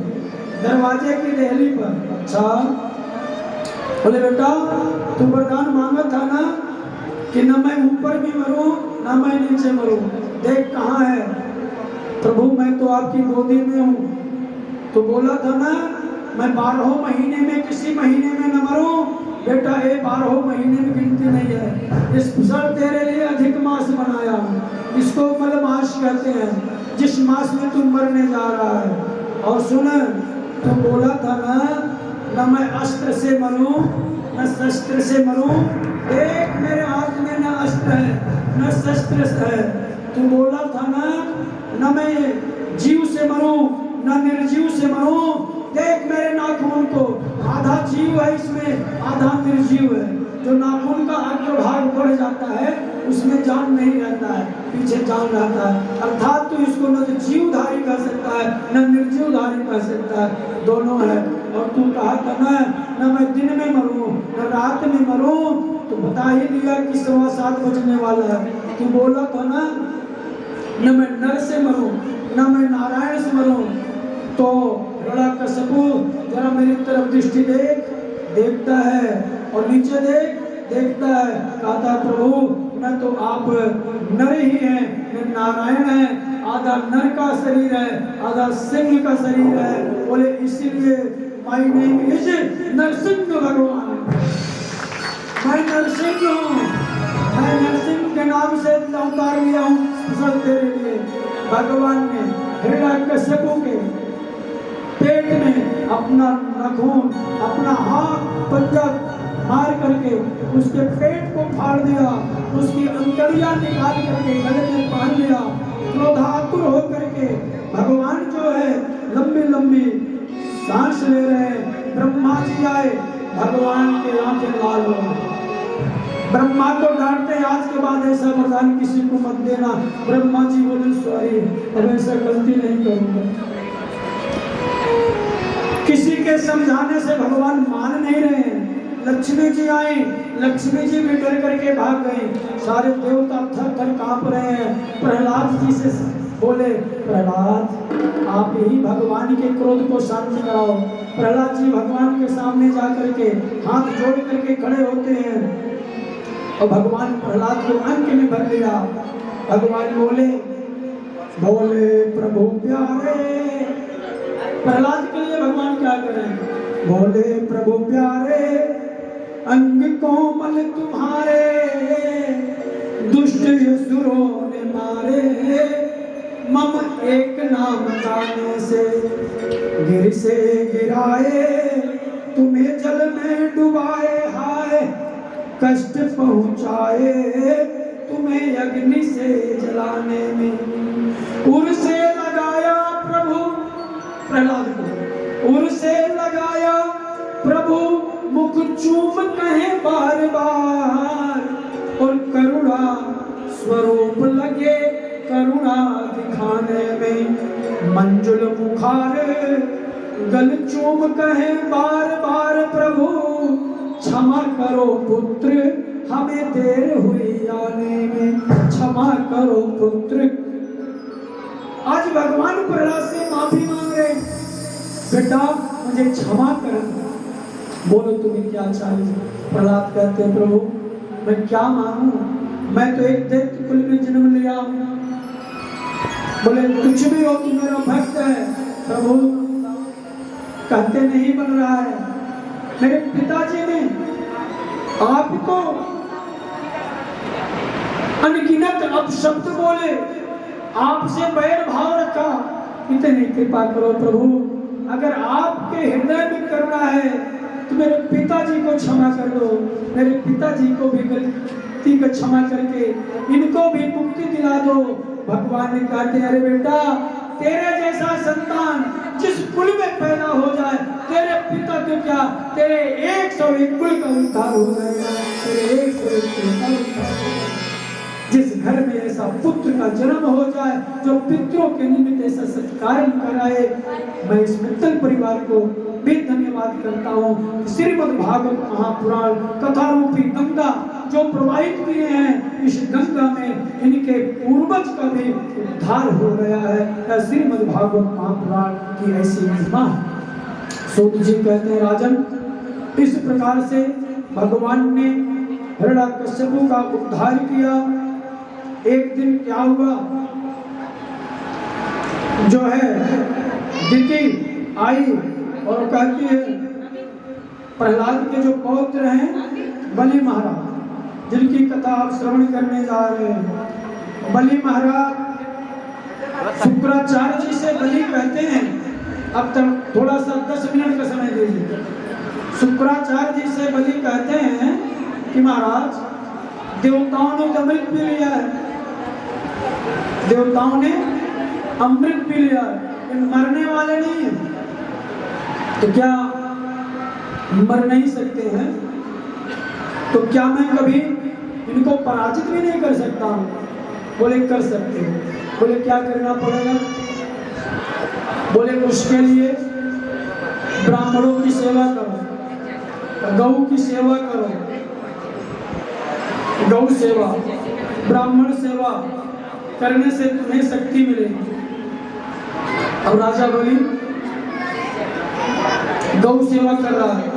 दरवाजे की दिल्ली पर। अच्छा। बोले बेटा तू वरदान मांगा था ना कि न मैं ऊपर भी मरूं न मैं नीचे मरूं, देख कहाँ है? प्रभु मैं तो आपकी गोदी में हूँ। तो बोला था ना मैं 12 महीने में किसी महीने में न मरूं। बेटा ये 12 महीने में गिनती नहीं है, इस साल तेरे लिए अधिक मास बनाया हूँ, इसको मलमास कहते हैं, जिस मास में तू मरने जा रहा है। और सुन तू बोला था ना न मैं अस्त्र से मरूं न शस्त्र से मरूं, देख मेरे हाथ में न अस्त्र है न शस्त्र है। तू बोला था ना मैं जीव से मरूं न निर्जीव से मरूं, देख मेरे नाखून को, आधा जीव है इसमें आधा निर्जीव है। जो नाखून का अग्रभाग बढ़ जाता है उसमें जान नहीं रहता है, पीछे जान रहता है। अर्थात तू इसको न तो जीवधारी कह सकता है न निर्जीवधारी कह सकता है, दोनों है। और तू कहा था ना न मैं दिन में मरूं न रात में मरूं, तो बता ही दिया कि 7:15 बजने वाला है। तू बोला था ना न मैं नर से मरूं न मैं नारायण से मरूं। तो हिरण्यकश्यप जरा मेरी तरफ दृष्टि देखता है और नीचे देखता है। कहता प्रभु न तो आप नर ही हैं न नारायण है, आधा नर का शरीर है आधा सिंह का शरीर है। बोले इसीलिए माय नेम इज नरसिंह भगवान, मैं नरसिंह हूँ, मैं नरसिंह के नाम से अवतार लिया हूँ स्पेशल तेरे लिए। भगवान ने हिरण्यकश्यप के पेट में अपना नाखून अपना हाथ पंजा मार करके उसके पेट को फाड़ दिया, उसकी अंतड़ियां निकाल करके गले में पहन लिया। क्रोधातुर होकर के भगवान जो है लंबी लंबी सांस ले रहे हैं। ब्रह्मा जी आए, भगवान के आंखें लाल हो गई। ब्रह्मा को डांटते आज के बाद ऐसा वरदान किसी को मत देना। ब्रह्मा जी बोले सॉरी अब ऐसा गलती नहीं करूंगा। किसी के समझाने से भगवान मान नहीं रहे हैं। लक्ष्मी जी आई, लक्ष्मी जी भी डर करके भाग गई। सारे देवता थर थर कांप रहे हैं। प्रहलाद जी से बोले प्रहलाद आप ही भगवान के क्रोध को शांति कराओ। प्रहलाद जी भगवान के सामने जा करके हाथ जोड़ करके खड़े होते हैं और भगवान प्रहलाद को अंक में भर लिया। भगवान बोले प्रभु प्यारे। प्रहलाद के लिए भगवान क्या करें? बोले प्रभु प्यारे अंग कोमल तुम्हारे दुष्ट असुरों ने मारे, मम एक नाम गाने से गिर से गिराए तुम्हें जल में डुबाए, हाय कष्ट पहुंचाए तुम्हें अग्नि से जलाने में। उर से लगाया प्रभु प्रहलाद को, उर से लगाया प्रभु मुख चूम कहे बार बार, और करुणा स्वरूप लगे करुणा दिखाने में। मंजुल मुखार गल चूम कहे बार बार प्रभु, क्षमा करो पुत्र हमें देर हुई आने में, क्षमा करो पुत्र। आज भगवान प्रहलाद से माफी मांग रहे, बेटा मुझे क्षमा कर, बोलो तुम्हें क्या चाहिए। प्रहलाद कहते हैं प्रभु मैं क्या मांगू, मैं तो एक दैत्य कुल में जन्म लिया हूं। बोले कुछ भी हो तू मेरा भक्त है। प्रभु कहते नहीं बन रहा है, मेरे पिताजी ने आपको अनगिनत अपशब्द बोले, आपसे बैर भाव रखा, इतनी कृपा करो प्रभु। अगर आपके हृदय में करुणा है तो मेरे पिताजी को क्षमा कर दो, मेरे पिताजी को भी गलती को क्षमा करके इनको भी मुक्ति दिला दो। भगवान ने कहते अरे बेटा तेरे जैसा संतान जिस कुल में पैदा हो जाए, तेरे पिता तो क्या तेरे 101 कुल का उद्धार हो जाएगा, तेरे 101 कुल का उद्धार हो जाएगा। जिस घर में ऐसा पुत्र का जन्म हो जाए जो पितरों के निमित्त ऐसा सत्कार कराए, मैं इस मित्तल परिवार को भी धन्यवाद करता हूँ। श्रीमद् भागवत महापुराण कथा रूपी गंगा जो प्रवाहित किए हैं, इस गंगा में इनके पूर्वज का भी उद्धार हो गया है। श्रीमद् भागवत महापुराण की ऐसी महिमा है। सूत जी कहते हैं राजन, इस प्रकार से भगवान ने हिरण्यकश्यप का उद्धार किया। एक दिन क्या हुआ, जो है दिति आई और कहती है प्रहलाद के जो पौत्र हैं बलि महाराज, जिनकी कथा आप श्रवण करने जा रहे हैं। बलि महाराज शुक्राचार्य जी से बलि कहते हैं, अब तक थोड़ा सा 10 मिनट का समय दीजिए। शुक्राचार्य जी से बलि कहते हैं कि महाराज देवताओं ने अमृत पी लिया है, देवताओं ने अमृत पी लिया, मरने वाले नहीं है, तो क्या मर नहीं सकते हैं? तो क्या मैं कभी इनको पराजित भी नहीं कर सकता हूँ? बोले कर सकते हो। बोले क्या करना पड़ेगा? बोले उसके लिए ब्राह्मणों की सेवा करो, गौ की सेवा करो, गौ सेवा ब्राह्मण सेवा करने से तुम्हें शक्ति मिलेगी। अब राजा बलि गौ सेवा कर रहा है,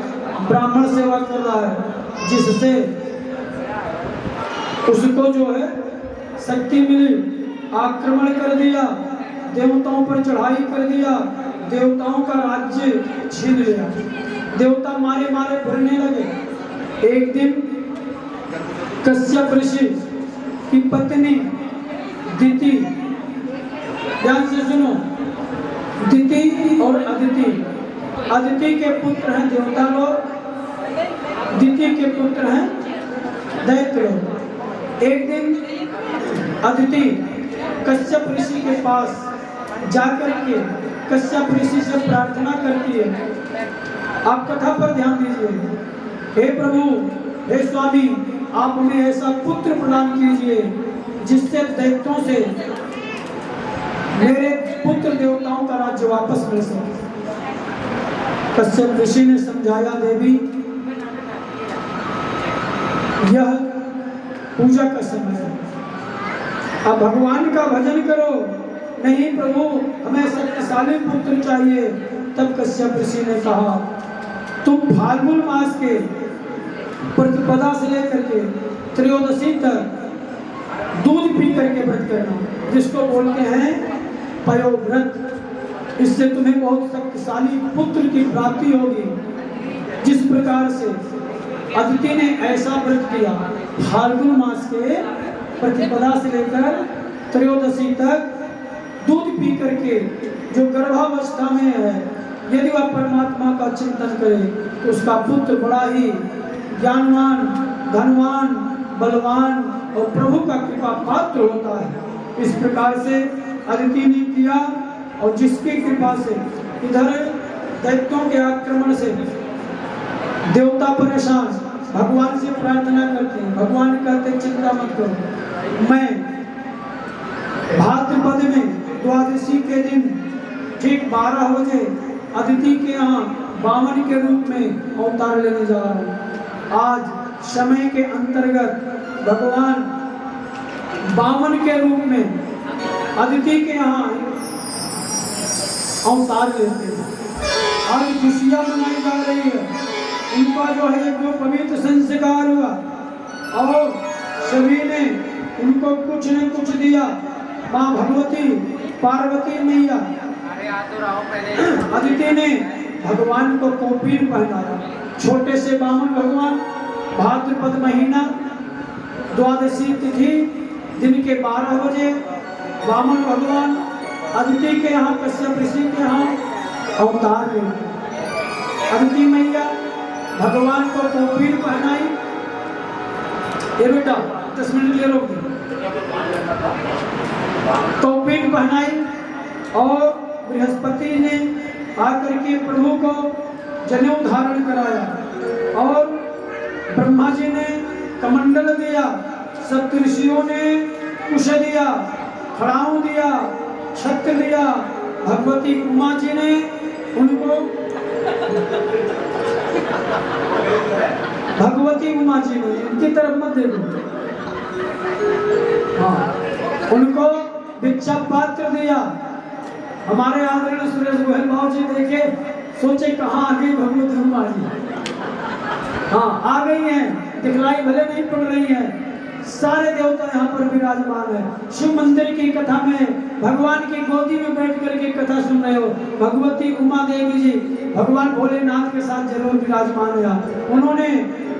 ब्राह्मण सेवा कर रहा है, जिससे उसको जो है शक्ति मिली। आक्रमण कर दिया, देवताओं पर चढ़ाई कर दिया, देवताओं का राज्य छीन लिया, देवता मारे मारे फिरने लगे। एक दिन कश्यप ऋषि की पत्नी दिति, ध्यान से सुनो, दिति और अदिति, अदिति के पुत्र हैं देवता लोग, दिति के पुत्र हैं दैत्य लोग। एक दिन अदिति कश्यप ऋषि के पास जाकर के कश्यप ऋषि से प्रार्थना करती है। आप कथा पर ध्यान दीजिए। हे प्रभु, हे स्वामी, आप हमें ऐसा पुत्र प्रदान कीजिए जिससे दैत्यों से मेरे पुत्र देवताओं का राज्य वापस मिल सके। कश्यप ऋषि ने समझाया, देवी यह पूजा का समय है, अब भगवान का भजन करो। नहीं प्रभु, हमें शक्तिशाली पुत्र चाहिए। तब कश्यप ऋषि ने कहा, तुम फाल्गुन मास के प्रतिपदा से लेकर के त्रयोदशी तक दूध पी करके व्रत करना, जिसको बोलते हैं पयोव्रत। इससे तुम्हें बहुत शक्तिशाली पुत्र की प्राप्ति होगी। जिस प्रकार से अदिति ने ऐसा व्रत किया, फाल्गुन मास के प्रतिपदा से लेकर त्रयोदशी तक दूध पी करके जो गर्भावस्था में है, यदि वह परमात्मा का चिंतन करे तो उसका पुत्र बड़ा ही ज्ञानवान, धनवान, बलवान और प्रभु का कृपा पात्र होता है। इस प्रकार से अदिति ने किया और जिसकी कृपा से इधर दैत्यों के आक्रमण से देवता परेशान, भगवान से प्रार्थना करते हैं। भगवान कहते चिंता मत करो, मैं भाद्रपद में द्वादशी के दिन ठीक 12 बजे अदिति के यहाँ वामन के रूप में अवतार लेने जा रहा हूँ। आज समय के अंतर्गत भगवान वामन के रूप में अदिति के यहाँ अवतार लेते हैं। आज खुशियाँ मनाई जा रही है। उनका जो है जो पवित्र संस्कार हुआ और सभी ने उनको कुछ न कुछ दिया। माँ भगवती पार्वती मैया अदिति ने भगवान को कौपीन पहनाया। छोटे से वामन भगवान भाद्रपद महीना द्वादशी तिथि दिन के 12 बजे वामन भगवान अदिति के यहाँ कश्यप ऋषि के यहाँ अवतार लेते। अदिति मैया भगवान को कौपीन पहनाई। ये बेटा 10 मिनट ले रोक कौपीन पहनाई और बृहस्पति ने आकर के प्रभु को जनेऊ धारण कराया और ब्रह्मा जी ने कमंडल दिया, सप्तऋषियों ने कुश दिया, खड़ाऊ दिया, छत्र दिया। भगवती उमा जी ने उनको भगवती उमा जी ने इनकी तरफ मत देखो, हाँ, उनको भिक्षा पात्र दिया। हमारे आदरणीय सुरेश गोयल बाबू जी देखे सोचे कहाँ आ गई भगवती उमा जी। हाँ, आ गई हैं, दिखलाई भले नहीं पड़ रही है। सारे देवता यहाँ पर विराजमान है। शिव मंदिर की कथा में भगवान की गोदी में बैठ करके कथा सुन रहे हो। भगवती उमा देवी जी भगवान भोलेनाथ के साथ जरूर विराजमान हुआ। उन्होंने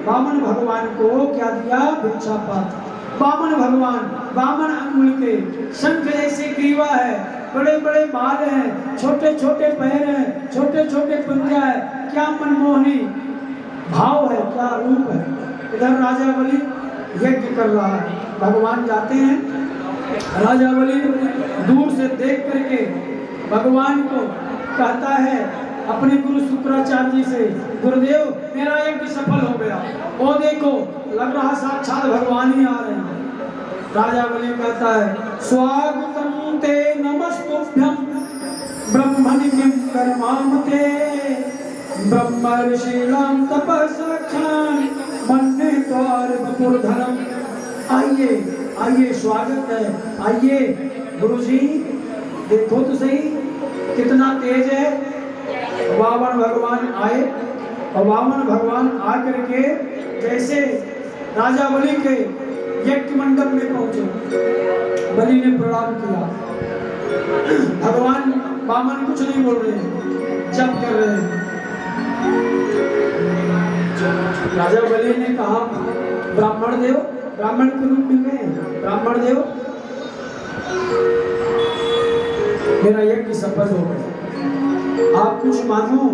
वामन भगवान को क्या दिया? भिक्षा पात्र। वामन भगवान वामन अंगुल के, शंख जैसे ग्रीवा है, बड़े बड़े बाल हैं, छोटे छोटे पैर हैं, छोटे छोटे पंजा है। क्या मनमोहनी भाव है, क्या रूप है। इधर राजा बलि यज्ञ कर रहा है। भगवान जाते हैं, राजा बलि दूर से देख करके भगवान को कहता है अपने गुरु शुक्राचार्य जी से, गुरुदेव मेरा यज्ञ सफल हो गया। वो देखो लग रहा साक्षात भगवान ही आ रहे हैं। राजा बलि कहता है स्वागतम ते नमस्तुभ्यं ब्रह्मणि किं कर्मामते ब्रह्मर्षीणां तपस्साक्षान् मन्ये त्वार वपुर्धरम्। आइए आइए, स्वागत है, आइए गुरुजी। देखो तो सही कितना तेज है। वामन भगवान आए और वामन भगवान आकर के जैसे राजा बलि के यज्ञ मंडप में पहुंचे, बलि ने प्रणाम किया। भगवान वामन कुछ नहीं बोल रहे हैं, जप कर रहे हैं। राजा बलि ने कहा ब्राह्मण देव, ब्राह्मण के रूप में ब्राह्मण देव मेरा यज्ञ सफल हो गया। आप कुछ मांगो,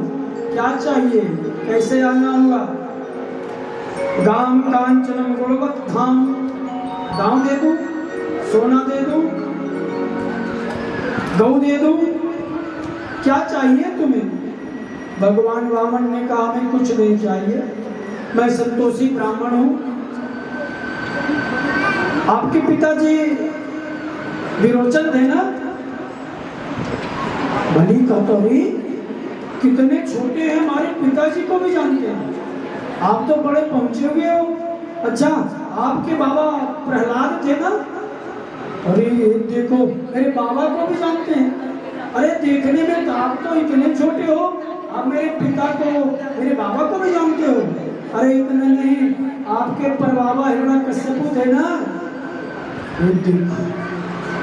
क्या चाहिए, कैसे आना हुआ? गाम कांचनम गुणवत धाम, गांव दे दूं, सोना दे दूं, गौ दे दूं, क्या चाहिए तुम्हें? भगवान वामन ने कहा हमें कुछ नहीं चाहिए, मैं संतोषी ब्राह्मण हूं। आपके पिताजी विरोचन थे ना? बलि कहता भी कितने छोटे हैं, हमारे पिताजी को भी जानते हैं। आप तो बड़े पहुंचे हुए हो। अच्छा, आपके बाबा प्रहलाद थे ना? अरे देखो मेरे बाबा को भी जानते हैं। अरे देखने में तो आप तो इतने छोटे हो, आप मेरे पिता को, मेरे बाबा को भी जानते हो। अरे इतना नहीं, आपके परबाबा हिरण्यकश्यप थे ना?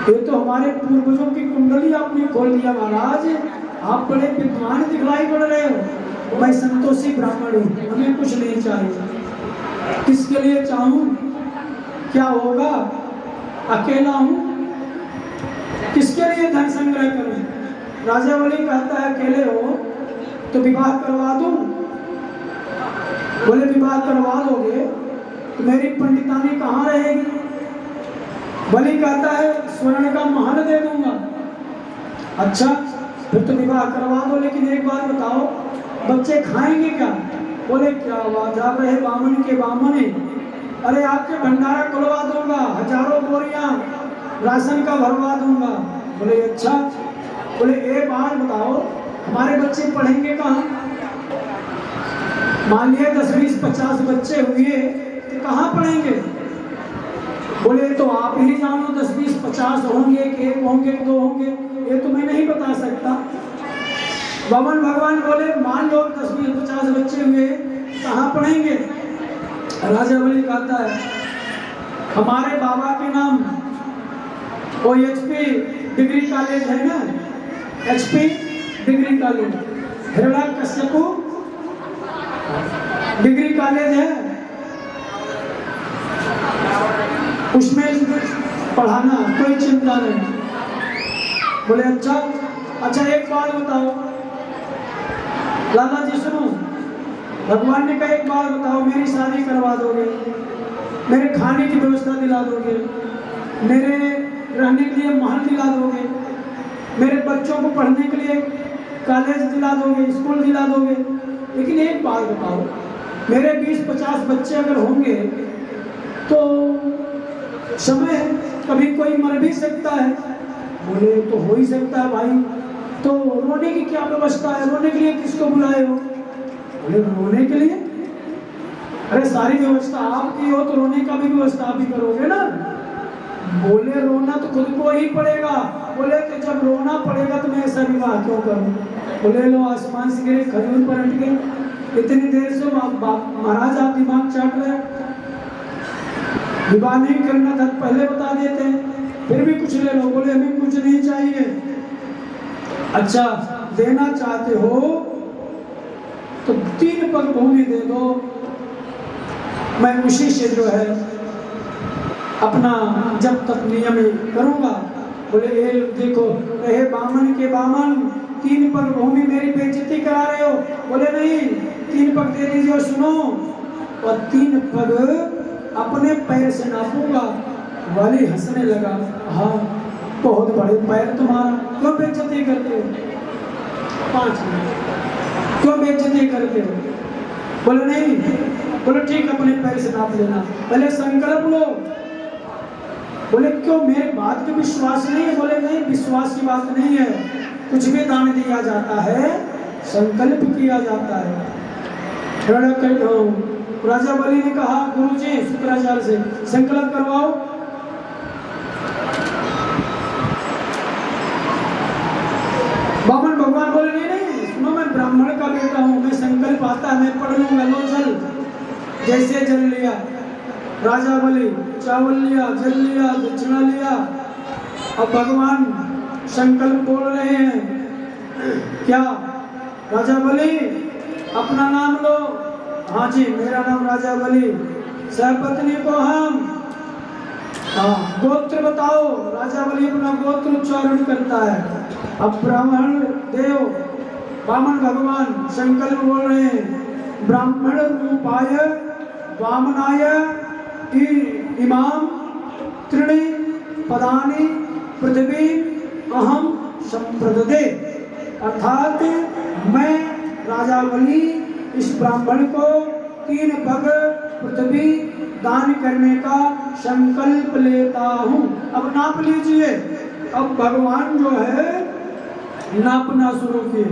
ये तो हमारे पूर्वजों की कुंडली आपने खोल दिया महाराज। आप बड़े विद्वान दिखलाई पड़ रहे हो। मैं संतोषी ब्राह्मण हूँ, हमें कुछ नहीं चाहिए। किसके लिए चाहूँ? क्या होगा? अकेला हूँ, किसके लिए धन संग्रह करूँ? राजा बलि कहता है अकेले हो तो विवाह करवा दूं? बोले विवाह करवा दोगे तो मेरी पंडितानी कहाँ रहेगी? बलि कहता है स्वर्ण का महल दे दूंगा। अच्छा फिर तो विवाह करवा दो, लेकिन एक बात बताओ बच्चे खाएंगे क्या? बोले क्या बात, आप रहे बामन के बामन, अरे आपके भंडारा खुलवा दूंगा, हजारों बोरियां राशन का भरवा दूंगा। बोले अच्छा, बोले एक बात बताओ हमारे बच्चे पढ़ेंगे कहाँ? मान लिया 10, 20, 50 बच्चे हुए तो कहाँ पढ़ेंगे? बोले तो आप ही जानो, 10, 20, 50 होंगे कि 1 होंगे कि 2 होंगे, ये तो मैं नहीं बता सकता। वामन भगवान बोले मान लो 10, 20, 50 बच्चे हुए, कहाँ पढ़ेंगे? राजा बलि कहता है हमारे बाबा के नाम OHP डिग्री कॉलेज है ना, HP degree college, Hiranyakashipu degree college है, उसमें पढ़ाना कोई चिंता नहीं। बोले अच्छा एक बात बताओ लाला जी सुनो, भगवान ने कहा एक बात बताओ, मेरी शादी करवा दोगे, मेरे खाने की व्यवस्था दिला दोगे, मेरे रहने के लिए महल दिला दोगे, मेरे बच्चों को पढ़ने के लिए कॉलेज दिला दोगे, स्कूल दिला दोगे, लेकिन एक बात बताओ मेरे 20-50 बच्चे अगर होंगे तो समय है, कभी कोई मर भी सकता है। बोले तो हो ही सकता है भाई, तो रोने की क्या व्यवस्था है? रोने के लिए किसको बुलाए हो? बोले रोने के लिए, अरे सारी व्यवस्था आपकी हो तो रोने का भी व्यवस्था आप ही करोगे ना। बोले रोना तो खुद को ही पड़ेगा। बोले तो जब रोना पड़ेगा तो मैं ऐसा विवाह क्यों करूं? बोले लो आसमान से गिरे खजूर पर अटके, इतनी देर से महाराज आप दिमाग चाट रहे, विवाह नहीं करना था पहले बता देते हैं, फिर भी कुछ ले लो। बोले हमें कुछ नहीं चाहिए। अच्छा देना चाहते हो तो 3 पग भूमि दे दो, मैं उसी से जो है अपना जब तक नियम करूंगा। बोले ये देखो रहे बामन के बामन, 3 पग भूमि मेरी बेइज्जती करा रहे हो। बोले नहीं 3 पग दे दीजिए, सुनो, और 3 पग अपने पैर से नापूंगा। वाली हंसने लगा, हाँ बहुत बड़े पैर तुम्हारा, क्यों बेइज्जती करते हो? 5 मिनट क्यों बेइज्जती करते हो? बोले नहीं, बोले ठीक अपने पैर से नाप लेना, पहले संकल्प लो। बोले क्यों मेरे बात पे विश्वास नहीं है? बोले नहीं विश्वास की बात नहीं है, कुछ भी दान दिया जाता है संकल्प किया जाता है। राजा बलि ने कहा गुरुजी शुक्राचार्य से संकल्प करवाओ। बामन भगवान बोले नहीं नहीं सुनो, मैं ब्राह्मण का बेटा हूँ, मैं संकल्प आता है मैं पढ़ लूंगा, लो जल। जैसे जल लिया राजा बलि, चावल लिया, जल लिया, दक्षिणा लिया। अब भगवान संकल्प बोल रहे हैं क्या? राजा बलि अपना नाम लो। हाँ जी मेरा नाम राजा बलि, सहपत्नी को हम। हाँ गोत्र बताओ। राजा बलि अपना गोत्र उच्चारण करता है। अब ब्राह्मण देव वामन भगवान संकल्प बोल रहे हैं, ब्राह्मण रूपाय वामनाय इमाम त्रीणि पदानि पृथ्वी अहम संप्रददे। अर्थात मैं राजा बलि इस ब्राह्मण को 3 पग पृथ्वी दान करने का संकल्प लेता हूँ। अब नाप लीजिए। अब भगवान जो है नापना शुरू किए।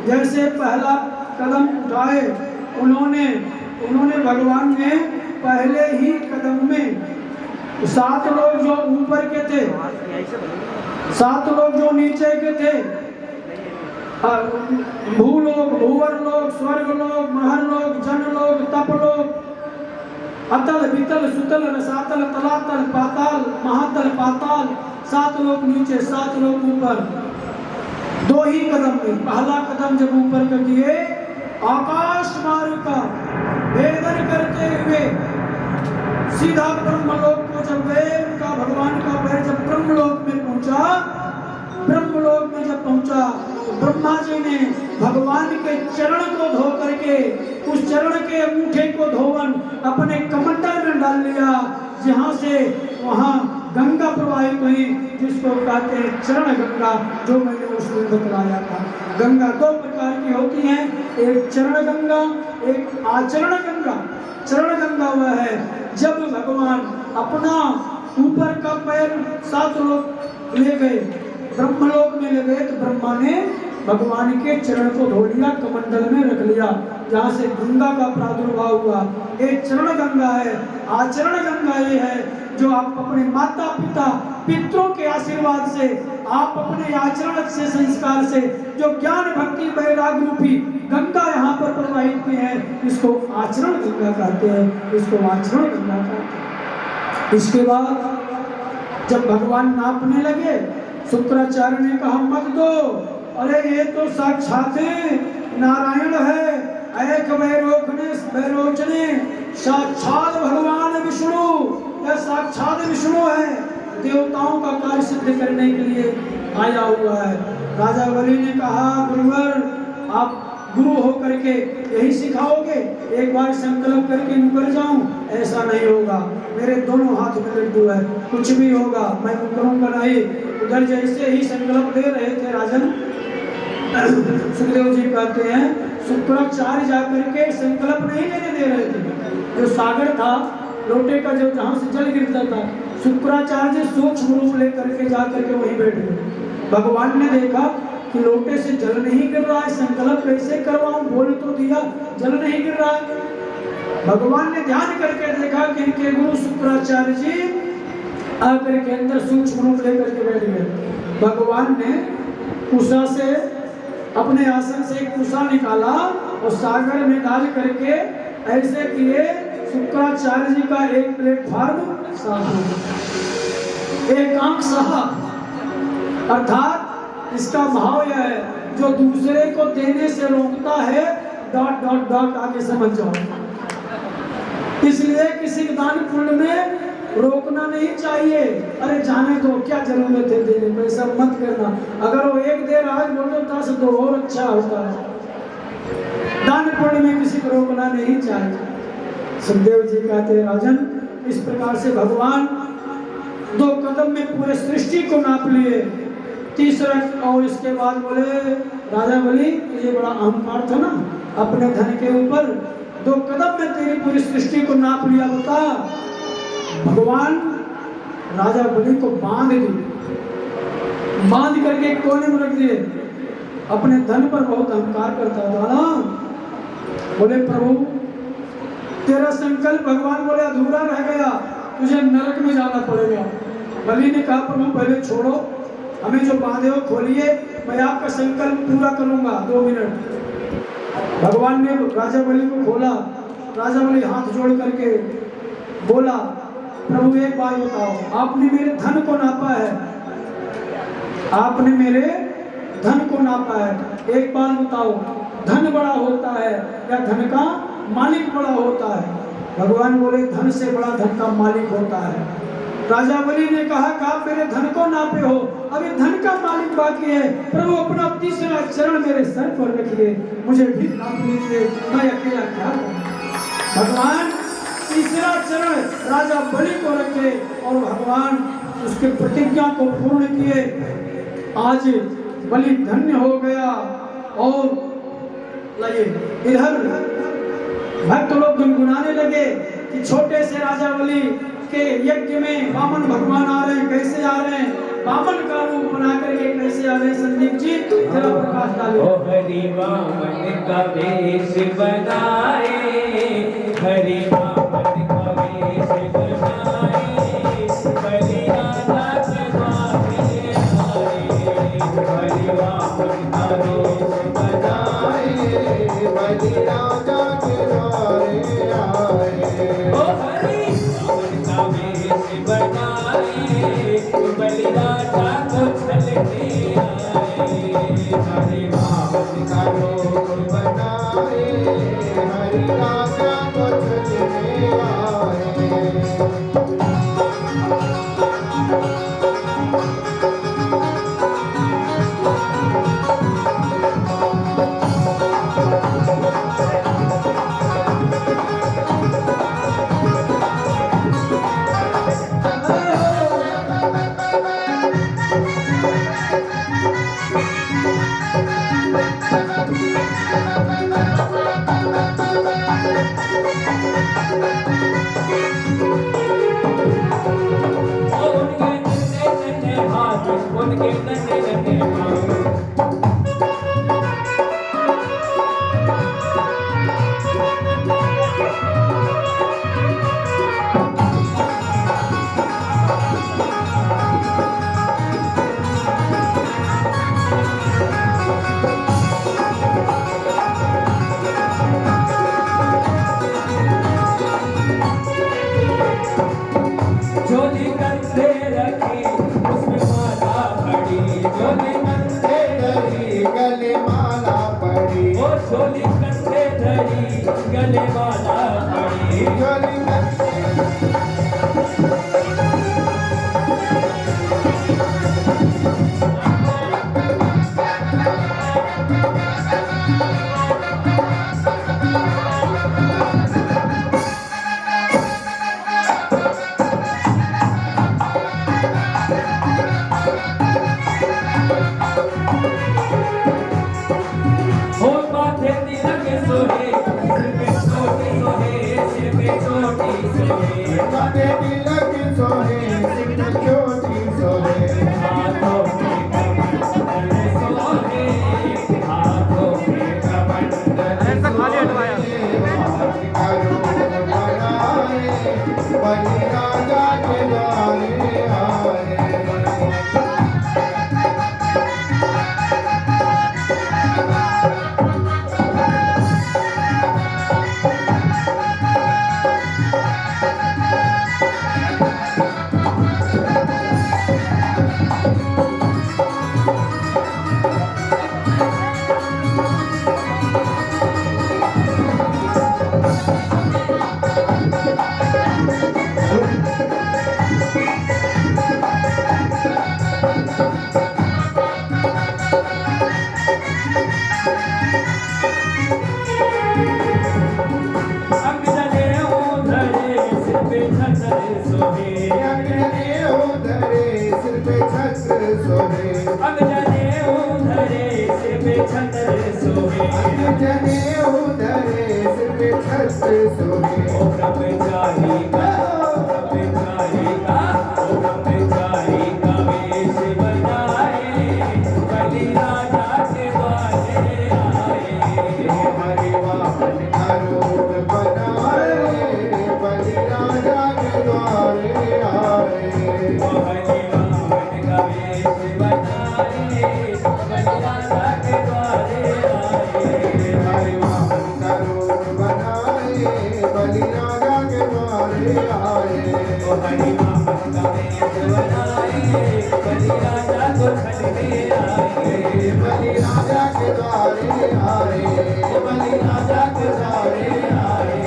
जैसे पहला कदम उठाए उन्होंने भगवान ने पहले ही कदम में 7 लोग जो ऊपर के थे, 7 लोग जो नीचे के थे, भूलोक, भूवर लोक, स्वर्ग लोक, महर लोक, जन लोक, तप लोक, अतल वितल सुतल रसातल तलातल पाताल महातल पाताल, 7 लोग नीचे 7 लोग ऊपर। 2 ही कदम में, पहला कदम जब ऊपर कर दिए, आकाश मार्ग का भेदन करते हुए सीधा ब्रह्मलोक को जब गए, उनका भगवान का पैर जब ब्रह्मलोक में पहुंचा, ब्रह्मलोक में जब पहुंचा तो ब्रह्मा जी ने भगवान के चरण को धो करके उस चरण के अंगूठे को धोवन अपने कमंडल में डाल लिया, जहां से वहां गंगा प्रवाहित हुई, जिसको कहते हैं चरण गंगा, जो मैंने उसमें बतलाया था। गंगा दो प्रकार की होती हैं, एक चरण गंगा, एक आचरण गंगा। चरण गंगा वह है जब भगवान अपना ऊपर का पैर 7 लोक ले गए, ब्रह्मलोक में ले गए, तो ब्रह्मा ने भगवान के चरण को धो लिया, कमंडल में रख लिया, जहाँ से गंगा का प्रादुर्भाव हुआ। एक चरण गंगा है। आचरण गंगा ये है जो आप अपने माता पिता पितरों के आशीर्वाद से, आप अपने आचरण से, संस्कार से जो ज्ञान भक्ति वैराग रूपी गंगा यहाँ पर प्रवाहित हुई है, इसको आचरण गंगा कहते हैं, इसको आचरण गंगा कहते हैं। इसके बाद जब भगवान नापने लगे, शुक्राचार्य ने कहा मत दो, अरे ये तो साक्षात नारायण है, एक वैरोचने साक्षात भगवान विष्णु, यह साक्षात विष्णु है, देवताओं का कार्य सिद्ध करने के लिए आया हुआ है। राजा बलि ने कहा गुरुवर, आप गुरु हो करके यही सिखाओगे, एक बार संकल्प करके मुकर जाऊं? ऐसा नहीं होगा, मेरे दोनों हाथ में लड्डू है, कुछ भी होगा मैं मुकरूंगा नहीं। उधर जैसे ही संकल्प दे रहे थे राजन, सुखदेव जी कहते हैं शुक्राचार्य जाकर के संकल्प नहीं लेने दे रहे थे। जो सागर था, लोटे का जो जहाँ से जल गिरता था, शुक्राचार्य सूक्ष्म रूप लेकर के जाकर के वहीं बैठ गए। भगवान ने देखा कि लोटे से जल नहीं गिर रहा है, संकल्प कैसे करवाऊं, बोल तो दिया, जल नहीं गिर रहा है। भगवान ने ध्यान करके देखा कि इनके गुरु शुक्राचार्य जी आकर के अंदर सूक्ष्म रूप लेकर के बैठ गए। भगवान ने कुशा से, अपने आसन से एक कुशा निकाला और सागर में डाल करके ऐसे किए, शुक्राचार्य जी का एक प्लेटफॉर्म साफ हो गया, एक आंख साफ। अर्थात इसका भाव यह है, जो दूसरे को देने से रोकता है, डॉट डॉट डॉट आगे समझ जाओ। इसलिए किसी दान पुण्य में रोकना नहीं चाहिए। अरे जाने तो क्या जरूरत है देने को, ऐसा मत करना। अगर वो एक दे रहा है, बोलो 10 दो और अच्छा होता है। दान पुण्य में किसी को रोकना नहीं चाहिए। सुखदेव जी कहते हैं राजन, इस प्रकार से भगवान 2 कदम में पूरे सृष्टि को नाप लिए। तीसरा, और इसके बाद बोले राजा बलि, ये बड़ा अहंकार था ना अपने धन के ऊपर, 2 कदम में तेरी पूरी सृष्टि को नाप लिया। बता, भगवान राजा बलि को बांध करके कोने में रख दिए। अपने धन पर बहुत अहंकार करता था ना। बोले प्रभु, तेरा संकल्प, भगवान बोले अधूरा रह गया, तुझे नरक में जाना पड़ेगा। बलि ने कहा प्रभु पहले छोड़ो, हमें जो बांधे हो खोलिए, मैं आपका संकल्प पूरा करूंगा 2 मिनट। भगवान ने राजा बलि को खोला। राजा बलि हाथ जोड़ करके बोला, प्रभु एक बात बताओ, आपने मेरे धन को नापा है, आपने मेरे धन को नापा है, एक बात बताओ, धन बड़ा होता है या धन का मालिक बड़ा होता है? भगवान बोले धन से बड़ा धन का मालिक होता है। राजा बलि ने कहा कि आप मेरे धन को नापे हो, अभी धन का मालिक बाकी है। प्रभु अपना तीसरा चरण मेरे सर पर रखिए, मुझे भी नाप लीजिए, मैं अकेला क्या करूं? भगवान तीसरा चरण राजा बलि को रखे और भगवान उसके प्रतिज्ञा को पूर्ण किए। आज बलि धन्य हो गया। और लगे इधर भक्त लोग गुनगुनाने लगे कि छोटे से राजा बलि के यज्ञ में वामन भगवान आ रहे हैं। कैसे आ रहे हैं? वामन का रूप बना करके कैसे आ रहे हैं? संदीप जी जरा प्रकाश डालो। हरि वामन का वेश बनाए, हरि वामन का वेश बनाए, बलि राजा के द्वारे आए, हरि वामन का वेश बनाए, बलि राजा के द्वारे आए। ओ हरि वामन का वेश बनाए, बलि राजा को छलने आए, हरि वामन का रूप बनाए, हरि राजा को छलने आए। हो माथे तिलक सोहे सिर पे चोटी सोहे सिर पे चोटी सोहे माथे तिलक सोहे सिर पे चोटी सोहे हाथों में कमंडल सोहे हाथों में कमंडल ऐसा खाली हटवाया बलि राजा के द्वारे आए अंग जले उधरे सिर पे छत्र सोहे अंगने उधरे सिर पे छत्र सोहे अंग जले उधरे सिर पे छत्र सोहे अंगने उधरे सिर पे छत्र सोहे ओ ब्रह्मचारी का वेश बनाए बलि राजा के द्वारे आए हरि वाहन का रूप बनाए बलि राजा के द्वारे आए हरि वाहन का वेश बनाए बलि राजा के द्वारे आए हरि वाहन का रूप बनाए बलि राजा के द्वारे आए हरि वाहन का वेश बनाए बलि राजा को छल में आए बलि राजा के द्वारे आए बलि राजा के द्वारे आए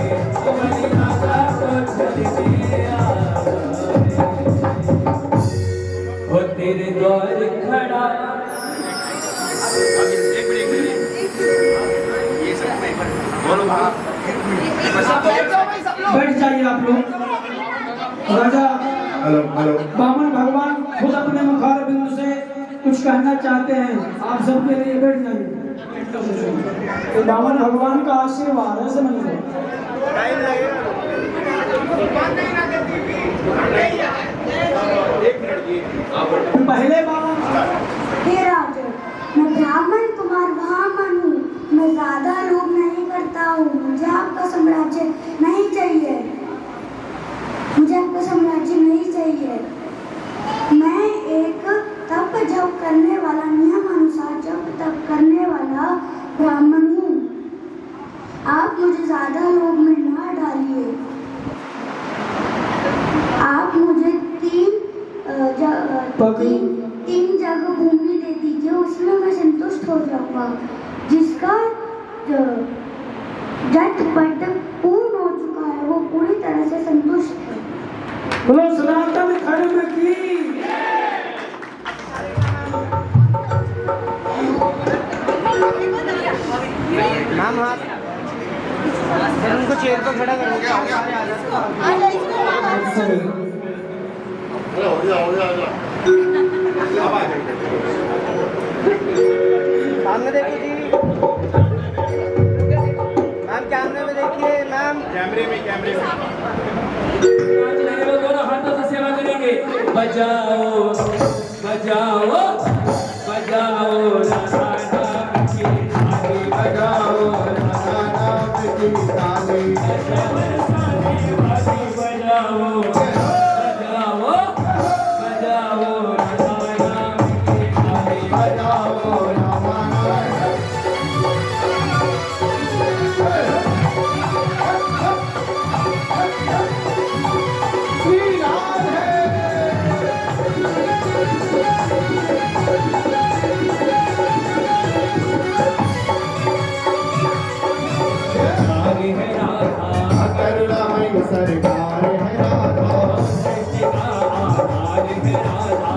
बलि राजा को छल में आए हो तेरे द्वार खड़ा बैठ जाइए आप लोग। राजा हेलो हेलो बामन भगवान खुद अपने मुखार बिंदु से कुछ कहना चाहते हैं, आप सबके लिए बैठ जाइए। तो बामन भगवान का आशीर्वाद है, समझ लो। टाइम लगेगा पहले बामन हे राजा, मैं ब्राह्मण कुमार ब्राह्मण हूँ। मैं ज्यादा लोभ नहीं करता हूँ। मुझे आपका साम्राज्य नहीं चाहिए। मुझे आपका साम्राज्य नहीं चाहिए। मैं एक तप जप करने वाला, नियम अनुसार जप तप करने वाला ब्राह्मण हूँ। आप मुझे ज्यादा लोभ में ना डालिए। आप मुझे तीन जगह भूमि दे दीजिए, उसमें मैं संतुष्ट हो जाऊंगा, जिसका झटपट पूर्ण हो चुका है, वो पूरी तरह से संतुष्ट है। बोलो सनातन धर्म की। मैम हाथ फिर उनको चेयर पर खड़ा करोगे सामने देखिए जी मैम, कैमरे में देखिए मैम, कैमरे में आज लगे लोग दोनों हाथों से सेवा करेंगे। बजाओ बजाओ बजाओ राधा नाम की थाली, बजाओ राधा नाम की थाली, बजाओ बजाओ बजाओ बजाओ राधा नाम की थाली, बजाओ राधा नाम आगे है राधा सरकार है राधा सृष्टि का आधार है राधा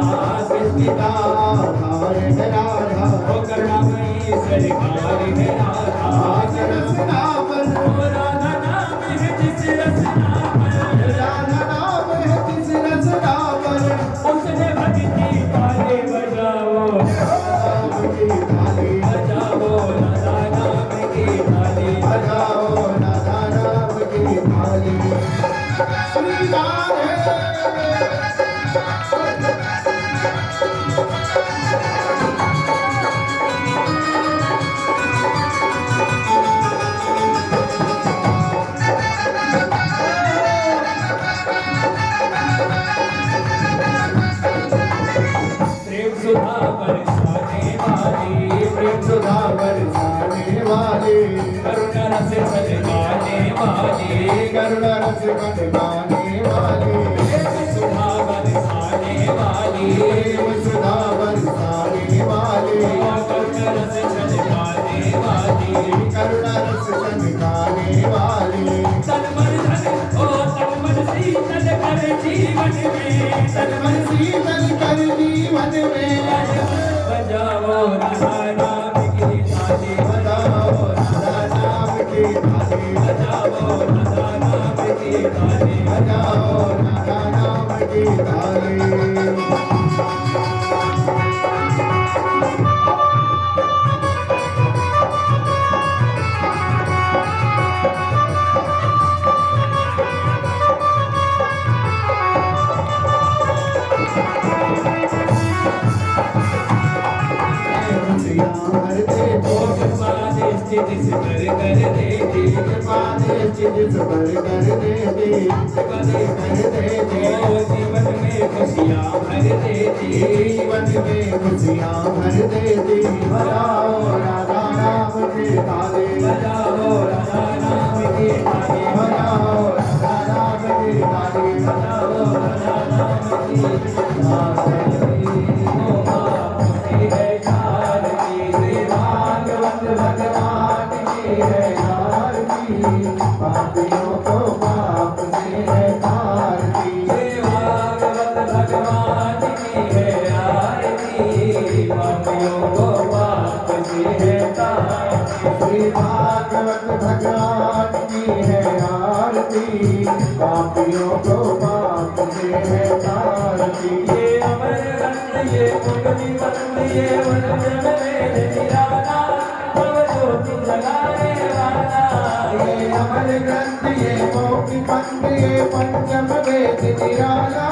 सृष्टि का आधार है राधा वो करुणामयी सरकार है राधा रसना पर वो राधा नाम है जिस रसना पर राधा नाम है जिस रसना पर उसने भक्ति ताले बजाओ नाम की थाली बजाओ राधा नाम की ताली बजाओ राधा नाम की थाली श्री राधे प्रेम सुधा बरसाने वाली प्रेम सुधा बरसाने वाले करुण रस छलकाने वाली करुण रस बनवाने वाले प्रेम सुधा बरसाने वाली प्रेम सुधा बरसाने वाले करुण रस छलकाने वाली करुण रस चमकाने वाले तन मन धन ओ तन मन शीतल कर जीवन में तन मन शीतल कर जीवन में बजाओ राधा नाम की ताली बजाओ राधा नाम की थाली बजाओ राधा नाम की ताली बजाओ राधा नाम की थाली खुशियाँ भर दे ओ कृपाने स्थिति से कर देती पाने चिज पर कर दे दे बने कर दे दे ओ जीवन में खुशियाँ भर देती जीवन में खुशियाँ भर दे दे बजाओ राधा नाम के ताले बजाओ राधा नाम की ताली बजाओ राधा नाम के ताले बजाओ राधा नाम की ताली ओ आपकी है यार की भागवत भगवान की है यार की पापियों को पाप से है तार की भागवत भगवान की है आरती पापियों को पाप से है तारती श्री भागवत भगवान की है आरती पापियों को पाप से है तारती ये अमर ग्रंथ ये मुक्ति मंत्र ये वचन वेद निराला भव ज्योति जगाने वाला ये अमर ग्रंथ ये मोक्ष पंथ ये पंचम वेद निराला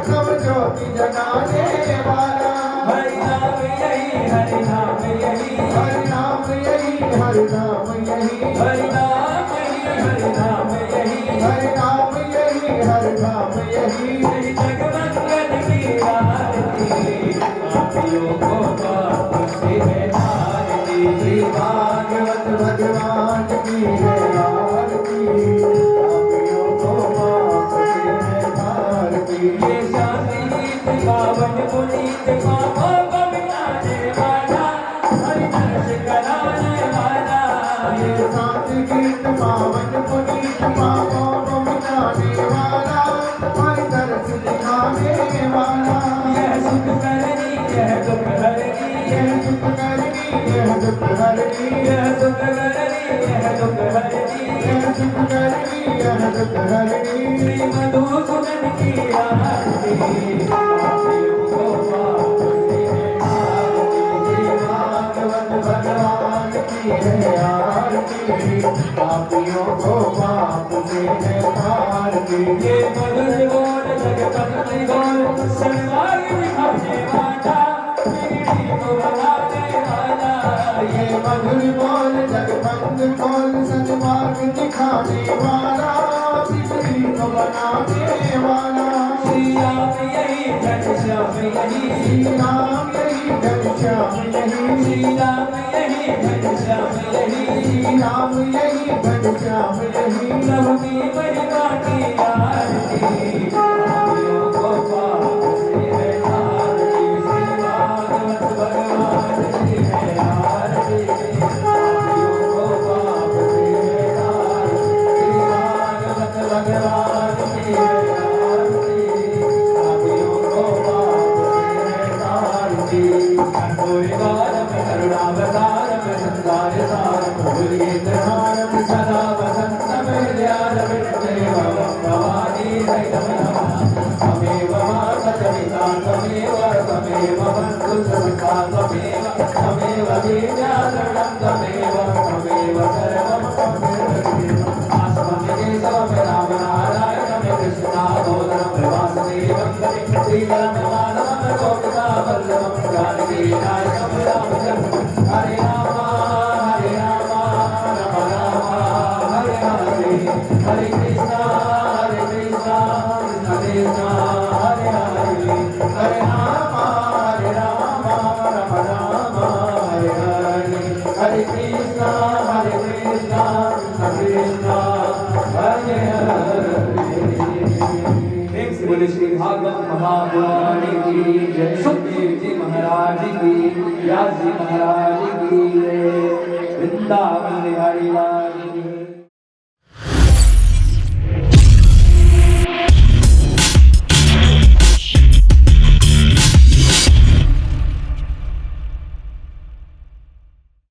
सब ज्योति जगाने वाला हरि नाम यही हरि नाम यही हरि नाम यही हरि नाम यही हरि नाम यही हरि नाम यही हरि नाम यही हरि नाम यही श्री जगमंगल की आरती पापियों को पाप से है तारती श्री भागवत भगवान की है आरती पापियों को पाप से है तारती ये शांति गीत पावन पुनीत पापों को मिटाने वाला हरि दर्श कराने वाला ये सात गीत पावन पुनीत पापों को मिटाने वाला हरि दर्श दिखाने वाला यह सुख करनी यह दुख हरनी यह सुख करनी यह दुख हरनी यह सुख करनी यह दुख हरनी यह सुख करनी यह दुख हरनी श्री मधुसूदन की आरती पापियों को पाप से है तारती श्री भागवत भगवान की है आरती पापियों को पाप से है तारती ये मधुर बोल जगपति बोल संसार दिखाने वाला बिगड़ी को बनाने वाला ये मधुर बोल जगबंद बोल सन्मार्ग दिखाने वाला बिगड़ी को बनाने वाला श्री राम यही घनश्याम यही श्री राम यही घनश्याम यही श्री राम यही घनश्याम यही श्री राम यही घनश्याम यही प्रभु की महिमा की आरती पापियों को पाप से है तारती श्री भागवत भगवान की है आरती पापियों को पाप से है तारती श्री भागवत भगवान बोले श्री भागवत महापुराण की जय, सुखदेव जी महाराज की, व्यास जी महाराज की जय, वृंदावन बिहारी लाल